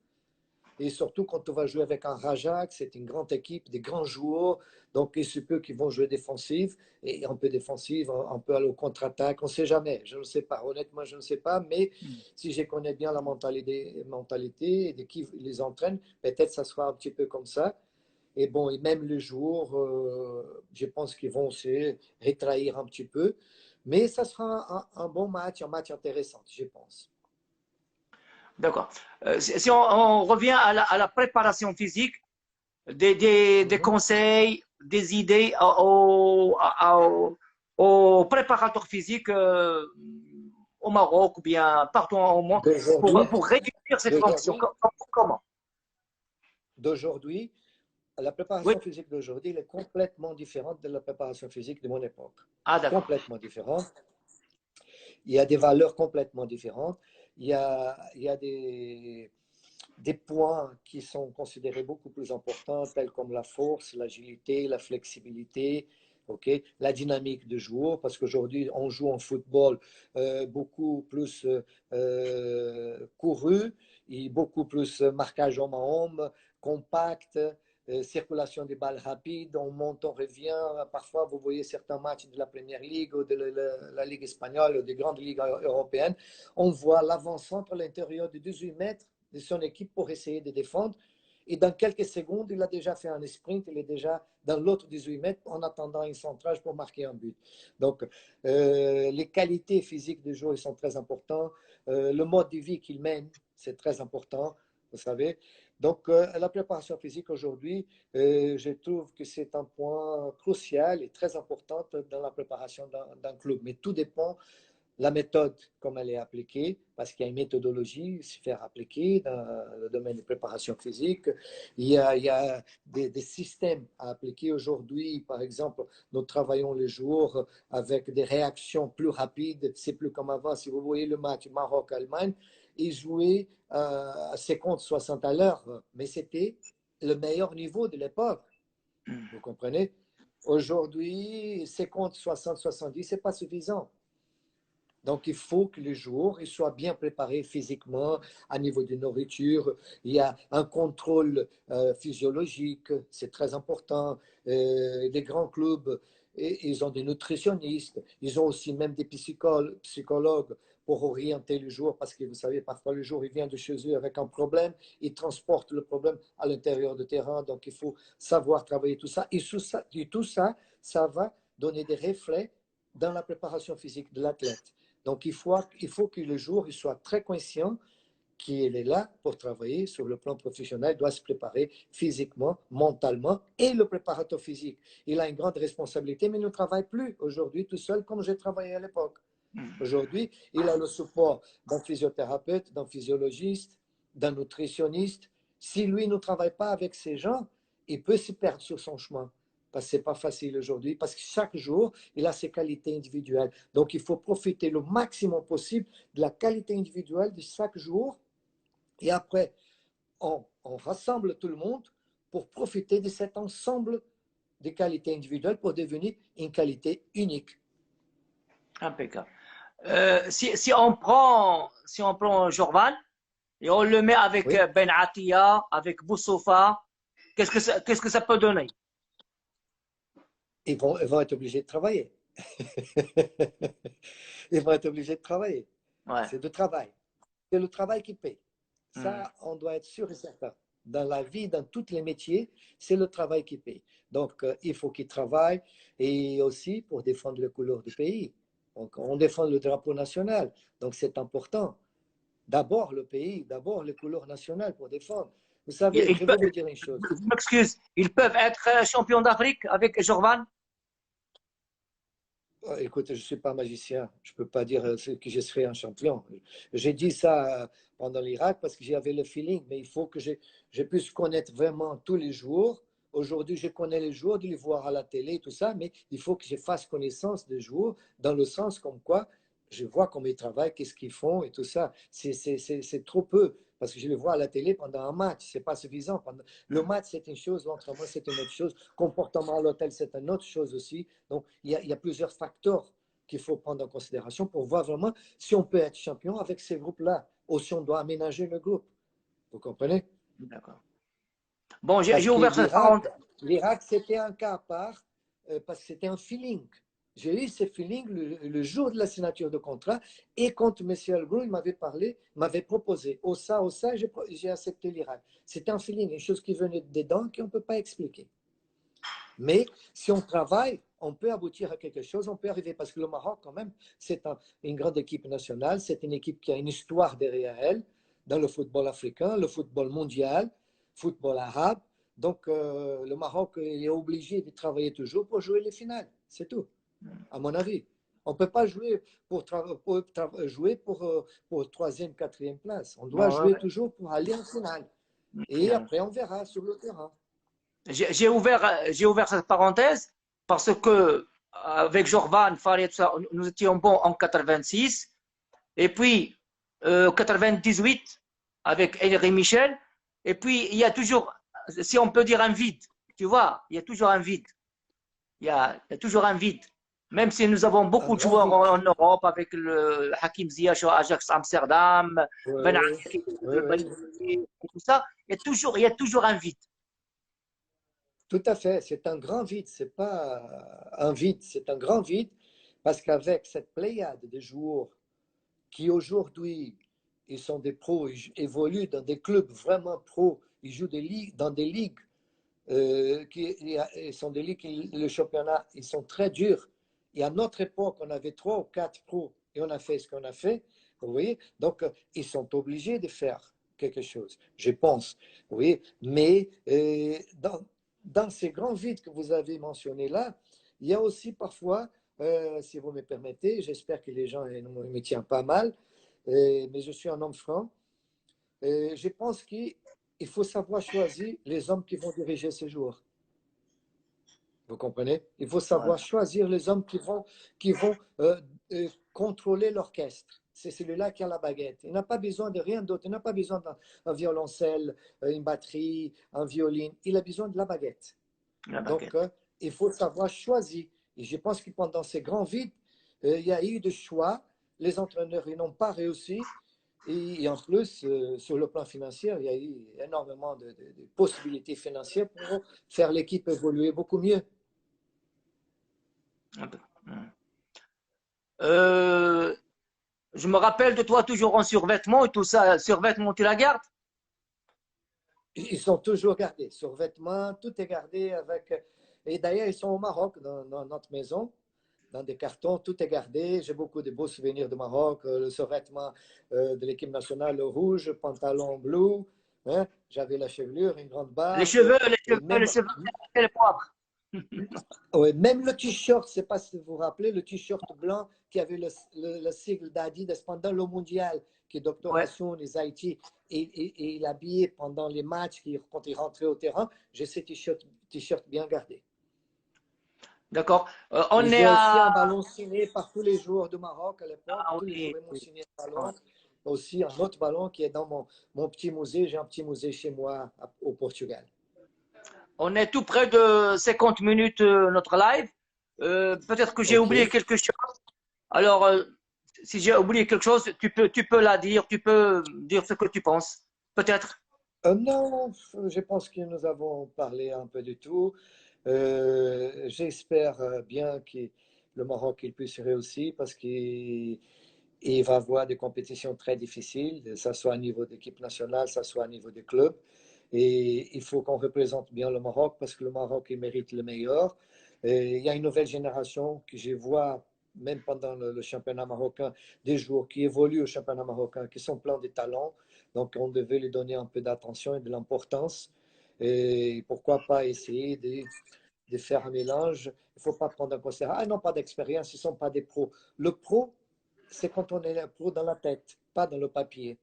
Et surtout quand on va jouer avec un Rajak, c'est une grande équipe, des grands joueurs. Donc, il se peut qu'ils vont jouer défensif et un peu défensif, un peu aller au contre-attaque. On ne sait jamais. Je ne sais pas. Honnêtement, je ne sais pas. Mais si je connais bien la mentalité et de qui les entraîne, peut-être ça sera un petit peu comme ça. Et bon, et même les joueurs, je pense qu'ils vont se rétrahir un petit peu. Mais ça sera un bon match, un match intéressant, je pense. D'accord. Si on revient à la préparation physique, des conseils, des idées aux préparateurs physiques au Maroc ou bien partout au monde pour réduire cette fonction. Comment? D'aujourd'hui, la Oui. préparation physique d'aujourd'hui est complètement différente de la préparation physique de mon époque. Ah, d'accord. Complètement différente. Il y a des valeurs complètement différentes. Il y a des points qui sont considérés beaucoup plus importants, tels comme la force, l'agilité, la flexibilité, la dynamique de joueur, parce qu'aujourd'hui, on joue en football beaucoup plus couru, et beaucoup plus marquage homme à homme, compact, circulation des balles rapides, on monte, on revient. Parfois, vous voyez certains matchs de la Première Ligue ou de la Ligue espagnole ou des grandes ligues européennes, on voit l'avant-centre à l'intérieur de 18 mètres de son équipe pour essayer de défendre. Et dans quelques secondes, il a déjà fait un sprint, il est déjà dans l'autre 18 mètres en attendant un centrage pour marquer un but. Donc, les qualités physiques du joueur sont très importantes. Le mode de vie qu'il mène, c'est très important. vous savez. Donc, la préparation physique aujourd'hui, je trouve que c'est un point crucial et très important dans la préparation d'un club. Mais tout dépend la méthode, comme elle est appliquée, parce qu'il y a une méthodologie se faire appliquer dans le domaine de préparation physique. Il y a des systèmes à appliquer aujourd'hui. Par exemple, nous travaillons les jours avec des réactions plus rapides. C'est plus comme avant. Si vous voyez le match Maroc-Allemagne, ils jouaient à 50-60 à l'heure, mais c'était le meilleur niveau de l'époque. Vous comprenez? Aujourd'hui, 50, 60, 70, ce n'est pas suffisant. Donc, il faut que les joueurs ils soient bien préparés physiquement, à niveau de nourriture. Il y a un contrôle physiologique, c'est très important. Les grands clubs, ils ont des nutritionnistes, ils ont aussi même des psychologues pour orienter les joueurs, parce que vous savez, parfois le joueur il vient de chez eux avec un problème, il transporte le problème à l'intérieur du terrain, donc il faut savoir travailler tout ça. Et tout ça, ça va donner des reflets dans la préparation physique de l'athlète. Donc, il faut que le joueur il soit très conscient qu'il est là pour travailler sur le plan professionnel, il doit se préparer physiquement, mentalement, et le préparateur physique. Il a une grande responsabilité, mais il ne travaille plus aujourd'hui tout seul comme j'ai travaillé à l'époque. Aujourd'hui, il a le support d'un physiothérapeute, d'un physiologiste, d'un nutritionniste. Si lui ne travaille pas avec ces gens, il peut se perdre sur son chemin. Parce que ce n'est pas facile aujourd'hui, parce que chaque jour, il a ses qualités individuelles. Donc, il faut profiter le maximum possible de la qualité individuelle de chaque jour. Et après, on rassemble tout le monde pour profiter de cet ensemble de qualités individuelles pour devenir une qualité unique. Impeccable. Si on prend Jorvan et on le met avec Oui, Ben Atia, avec Boussoufa, qu'est-ce que ça peut donner? ils vont être obligés de travailler. Ils vont être obligés de travailler. Ouais. C'est du travail. C'est le travail qui paye. Hmm. Ça, on doit être sûr et certain. Dans la vie, dans tous les métiers, c'est le travail qui paye. Donc, il faut qu'ils travaillent et aussi pour défendre les couleurs du pays. Donc, on défend le drapeau national. Donc, c'est important. D'abord le pays, d'abord les couleurs nationales pour défendre. Vous savez, Ils je peuvent, vais vous dire une chose. je m'excuse, ils peuvent être champions d'Afrique avec Jorvan? Écoute, je ne suis pas magicien. Je ne peux pas dire que je serai un champion. J'ai dit ça pendant l'Irak parce que j'avais le feeling, mais il faut que je puisse connaître vraiment tous les jours. Aujourd'hui, je connais les joueurs, de les voir à la télé, tout ça, mais il faut que je fasse connaissance des joueurs dans le sens comme quoi je vois comment ils travaillent, qu'est-ce qu'ils font et tout ça. C'est trop peu parce que je les vois à la télé pendant un match. Ce n'est pas suffisant. Le match, c'est une chose, l'entraînement, c'est une autre chose. Comportement à l'hôtel, c'est une autre chose aussi. Donc, il y a plusieurs facteurs qu'il faut prendre en considération pour voir vraiment si on peut être champion avec ces groupes-là ou si on doit aménager le groupe. Vous comprenez? D'accord. Bon, j'ai Parce que ouvert cette parenthèse. l'Irak, c'était un cas à part parce que c'était un feeling. J'ai eu ce feeling le jour de la signature de contrat et quand M. Albrou m'avait parlé, m'avait proposé au ça, j'ai accepté l'Irak. C'était un feeling, une chose qui venait dedans qu'on ne peut pas expliquer. Mais si on travaille, on peut aboutir à quelque chose, on peut arriver. Parce que le Maroc, quand même, c'est une grande équipe nationale, c'est une équipe qui a une histoire derrière elle dans le football africain, le football mondial, football arabe. Donc, le Maroc est obligé de travailler toujours pour jouer les finales. C'est tout, à mon avis. On ne peut pas jouer jouer pour troisième, quatrième place. On doit Bon, jouer toujours pour aller en finale. Et après, on verra sur le terrain. j'ai ouvert cette parenthèse parce que avec Jorvan, Farid, nous étions bons en 86 et puis 98 avec Henri Michel. Et puis il y a toujours, si on peut dire, un vide. Tu vois, il y a toujours un vide. Il y a toujours un vide. Même si nous avons Un beaucoup de grand joueurs vide. en Europe avec le Hakim Ziyech au Ajax Amsterdam, Ben Oui, Ali, oui, oui. et tout ça, il y a toujours un vide. Tout à fait. C'est un grand vide. C'est pas un vide, c'est un grand vide parce qu'avec cette pléiade de joueurs qui aujourd'hui, ils sont des pros, ils évoluent dans des clubs vraiment pros, ils jouent dans des ligues ils sont des ligues, le championnat, ils sont très durs. Et à notre époque, on avait 3 ou 4 pros et on a fait ce qu'on a fait. Vous voyez? Donc, ils sont obligés de faire quelque chose, je pense, oui. Mais dans ces grands vides que vous avez mentionnés là, il y a aussi parfois, si vous me permettez, j'espère que les gens ne me tiennent pas mal, mais je suis un homme franc. Je pense qu'il faut savoir choisir les hommes qui vont diriger ces joueurs. Vous comprenez? Il faut savoir choisir les hommes qui vont contrôler l'orchestre. C'est celui-là qui a la baguette. Il n'a pas besoin de rien d'autre. Il n'a pas besoin d'un violoncelle, une batterie, un violin. Il a besoin de la baguette. Donc, il faut savoir choisir. Et je pense que pendant ces grands vides, il y a eu des choix. Les entraîneurs n'ont pas réussi. Et en plus, sur le plan financier, il y a eu énormément de possibilités financières pour faire l'équipe évoluer beaucoup mieux. Je me rappelle de toi toujours en survêtement et tout ça. Survêtement, tu la gardes? Ils sont toujours gardés. Survêtements, tout est gardé avec. Et d'ailleurs, ils sont au Maroc, dans notre maison, dans des cartons, tout est gardé. J'ai beaucoup de beaux souvenirs de Maroc. Le survêtement de l'équipe nationale, le rouge, pantalon bleu. Hein? J'avais la chevelure, une grande Les barbe. cheveux, les poivres. Oui, même le t-shirt, je ne sais pas si vous vous rappelez, le t-shirt blanc qui avait le sigle d'Adidas pendant le mondial, que Dr. Hassoun, les Haïti, et il habillait pendant les matchs, quand il rentrait au terrain. J'ai ces t-shirts bien gardés. D'accord. J'ai aussi un ballon signé par tous les joueurs du Maroc à l'époque. Tous les joueurs m'ont signé un ballon. Aussi un autre ballon qui est dans mon petit musée. J'ai un petit musée chez moi au Portugal. On est tout près de 50 minutes notre live. Peut-être que j'ai oublié quelque chose. Alors, si j'ai oublié quelque chose, tu peux la dire, tu peux dire ce que tu penses. Peut-être. Non, je pense que nous avons parlé un peu de tout. J'espère bien que le Maroc il puisse réussir parce qu'il va avoir des compétitions très difficiles, que ce soit au niveau d'équipe nationale, que ce soit au niveau des clubs. Et il faut qu'on représente bien le Maroc parce que le Maroc il mérite le meilleur. Et il y a une nouvelle génération que je vois, même pendant le championnat marocain, des joueurs qui évoluent au championnat marocain, qui sont pleins de talents. Donc on devait lui donner un peu d'attention et de l'importance. Et pourquoi pas essayer de faire un mélange. Il ne faut pas prendre en considération, ah, ils n'ont pas d'expérience, ils ne sont pas des pros. Le pro, c'est quand on est pro dans la tête, pas dans le papier.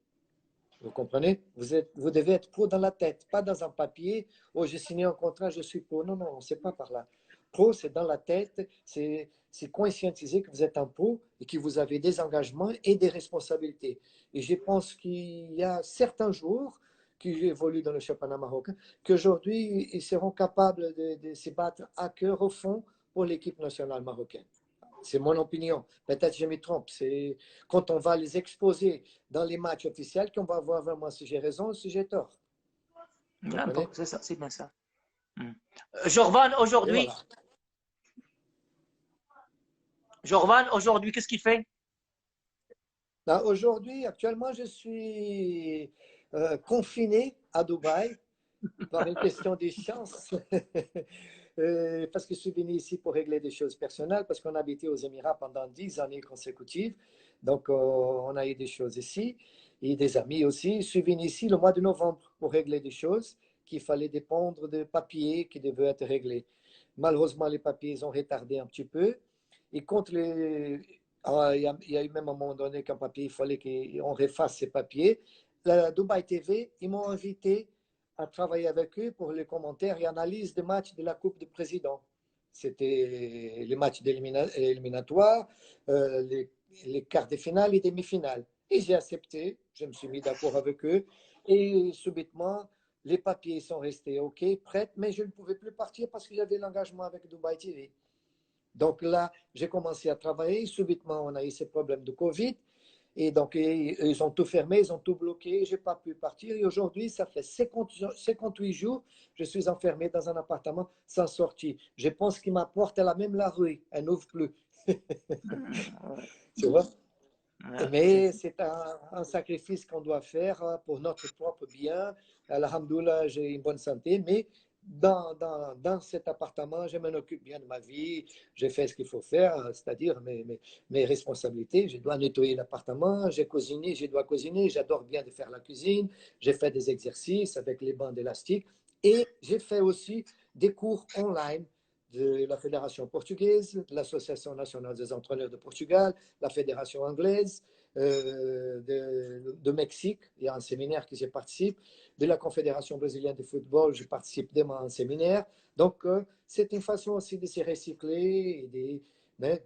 Vous comprenez? Vous devez être pro dans la tête, pas dans un papier. Oh, j'ai signé un contrat, je suis pro. Non, non, c'est pas par là. Pro, c'est dans la tête, c'est conscientiser que vous êtes un pro et que vous avez des engagements et des responsabilités. Et je pense qu'il y a certains jours qui évoluent dans le championnat marocain, qu'aujourd'hui, ils seront capables de se battre à cœur au fond pour l'équipe nationale marocaine. C'est mon opinion. Peut-être que je me trompe. C'est quand on va les exposer dans les matchs officiels qu'on va voir vraiment si j'ai raison ou si j'ai tort. C'est ça, c'est bien ça. Jorvan, aujourd'hui, voilà. Jorvan, aujourd'hui, qu'est-ce qu'il fait? Aujourd'hui, actuellement, je suis confiné à Dubaï par une question des chances. Parce que je suis venu ici pour régler des choses personnelles, parce qu'on habitait aux Émirats pendant 10 années consécutives. Donc, on a eu des choses ici et des amis aussi. Je suis venu ici le mois de novembre pour régler des choses qu'il fallait dépendre de papiers qui devaient être réglés. Malheureusement, les papiers ont retardé un petit peu. Et contre il y a eu même un moment donné qu'un papier, il fallait qu'on refasse ces papiers. La Dubaï TV, ils m'ont invité à travailler avec eux pour les commentaires et analyses des matchs de la Coupe du Président. C'était les matchs éliminatoires, les quarts de finale et demi-finales. Et j'ai accepté, je me suis mis d'accord avec eux. Et subitement, les papiers sont restés OK, prêts, mais je ne pouvais plus partir parce que j'avais l'engagement avec Dubaï TV. Donc là, j'ai commencé à travailler. Subitement, on a eu ces problèmes de Covid. Et donc, ils ont tout fermé, ils ont tout bloqué. Je n'ai pas pu partir. Et aujourd'hui, ça fait 58 jours, je suis enfermé dans un appartement sans sortie. Je pense que ma porte, elle a même la rue. Elle n'ouvre plus. Tu vois? Mais c'est un sacrifice qu'on doit faire pour notre propre bien. Alhamdoulilah, j'ai une bonne santé, mais dans cet appartement, je m'en occupe bien de ma vie, j'ai fait ce qu'il faut faire, c'est-à-dire mes responsabilités. Je dois nettoyer l'appartement, j'ai cuisiné, je dois cuisiner, j'adore bien de faire la cuisine, j'ai fait des exercices avec les bandes élastiques et j'ai fait aussi des cours online de la Fédération portugaise, de l'Association nationale des entraîneurs de Portugal, la Fédération anglaise de Mexique. Il y a un séminaire qui j'y participe. De la Confédération brésilienne de football, je participe demain à un séminaire. Donc, c'est une façon aussi de se recycler et de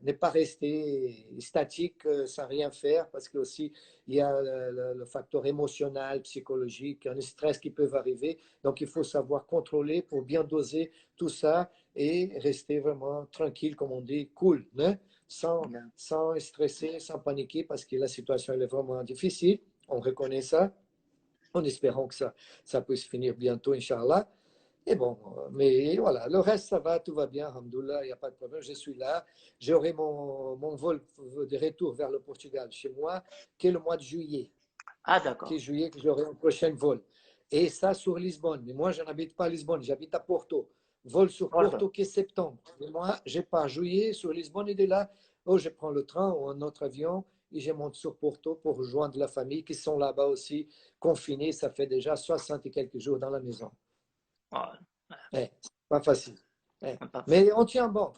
ne pas rester statique sans rien faire parce que aussi il y a le facteur émotionnel, psychologique, un stress qui peut arriver. Donc, il faut savoir contrôler pour bien doser tout ça et rester vraiment tranquille, comme on dit, cool, hein? Sans stresser, sans paniquer, parce que la situation elle est vraiment difficile. On reconnaît ça, en espérant que ça puisse finir bientôt, Inch'Allah. Et bon, mais voilà, le reste, ça va, tout va bien, alhamdoulilah, il n'y a pas de problème, je suis là. J'aurai mon vol de retour vers le Portugal chez moi, qui est le mois de juillet. Ah, Qui est d'accord. juillet, que j'aurai un prochain vol. Et ça sur Lisbonne. Mais moi, je n'habite pas à Lisbonne, j'habite à Porto. Vol sur Porto. Porto qui est septembre. Mais moi, je pars juillet sur Lisbonne et de là, oh, je prends le train ou un autre avion et je monte sur Porto pour rejoindre la famille qui sont là-bas aussi confinés. Ça fait déjà 60 et quelques jours dans la maison. Ah, C'est pas facile. pas- Mais on tient bon.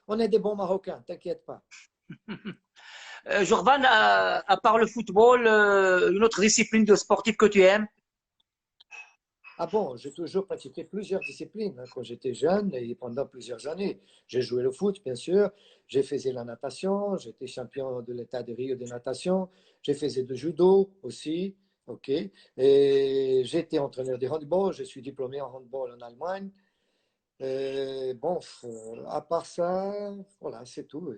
On est des bons Marocains, t'inquiète pas. Jorvan, à part le football, une autre discipline de sportif que tu aimes? Ah bon, j'ai toujours pratiqué plusieurs disciplines quand j'étais jeune et pendant plusieurs années. J'ai joué le foot, bien sûr. J'ai fait la natation. J'étais champion de l'État de Rio de natation. J'ai fait du judo aussi. OK. Et j'étais entraîneur de handball. Je suis diplômé en handball en Allemagne. Bon, à part ça, voilà, c'est tout.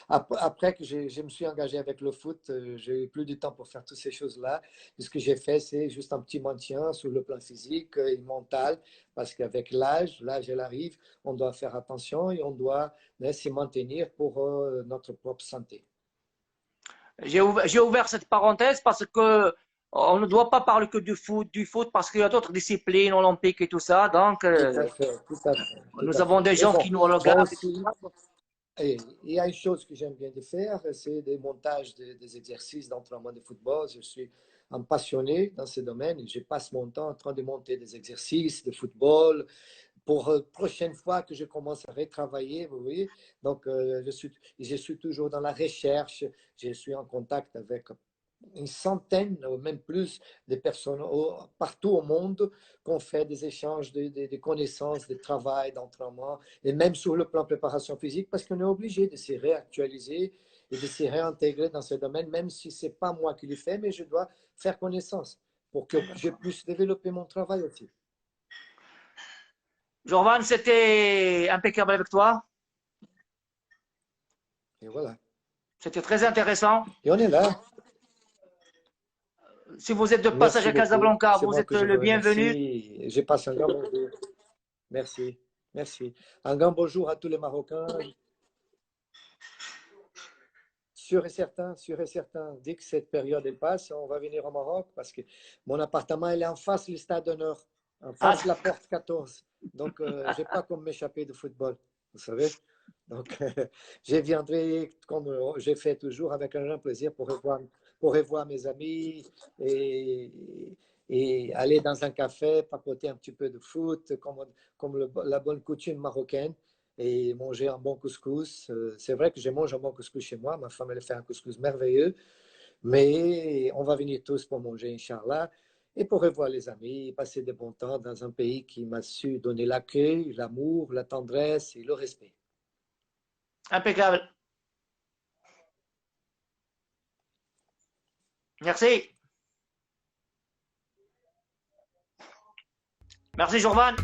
Après que je me suis engagé avec le foot, j'ai eu plus de temps pour faire toutes ces choses-là. Et ce que j'ai fait, c'est juste un petit maintien sur le plan physique et mental, parce qu'avec l'âge, elle arrive, on doit faire attention et on doit se maintenir pour notre propre santé. J'ai ouvert cette parenthèse parce que on ne doit pas parler que du foot parce qu'il y a d'autres disciplines olympiques et tout ça. Donc, Tout à fait, tout à fait, tout nous à avons fait. des Et gens bon, qui nous moi regardent. aussi, et il y a une chose que j'aime bien de faire, c'est des montages des exercices d'entraînement de football. Je suis un passionné dans ce domaine et je passe mon temps en train de monter des exercices de football pour la prochaine fois que je commence à retravailler, vous voyez. Donc, je suis toujours dans la recherche, je suis en contact avec une centaine, ou même plus, de personnes partout au monde qu'on fait des échanges de connaissances, de travail, d'entraînement, et même sur le plan préparation physique, parce qu'on est obligé de se réactualiser et de se réintégrer dans ce domaine, même si ce n'est pas moi qui le fais, mais je dois faire connaissance pour que je puisse développer mon travail aussi. Jorvan, c'était impeccable avec toi. Et voilà. C'était très intéressant. Et on est là. Si vous êtes de passage Merci à beaucoup. Casablanca, C'est vous moi êtes que je le vous bienvenu. remercie. Je passe un grand bonjour. Merci. Merci. Un grand bonjour à tous les Marocains. Sûr et certain, dès que cette période elle passe, on va venir au Maroc parce que mon appartement il est en face du stade d'honneur, en Ah, face de la porte 14. Donc, je n'ai pas comme m'échapper de football, vous savez. Donc, je viendrai comme j'ai fait toujours avec un grand plaisir pour revoir mes amis et, et aller dans un café, papoter un petit peu de foot, comme la bonne coutume marocaine et manger un bon couscous. C'est vrai que je mange un bon couscous chez moi. Ma femme, elle fait un couscous merveilleux. Mais on va venir tous pour manger, Inch'Allah, et pour revoir les amis, passer des bons temps dans un pays qui m'a su donner l'accueil, l'amour, la tendresse et le respect. impeccable. Merci. Merci, Jorvan.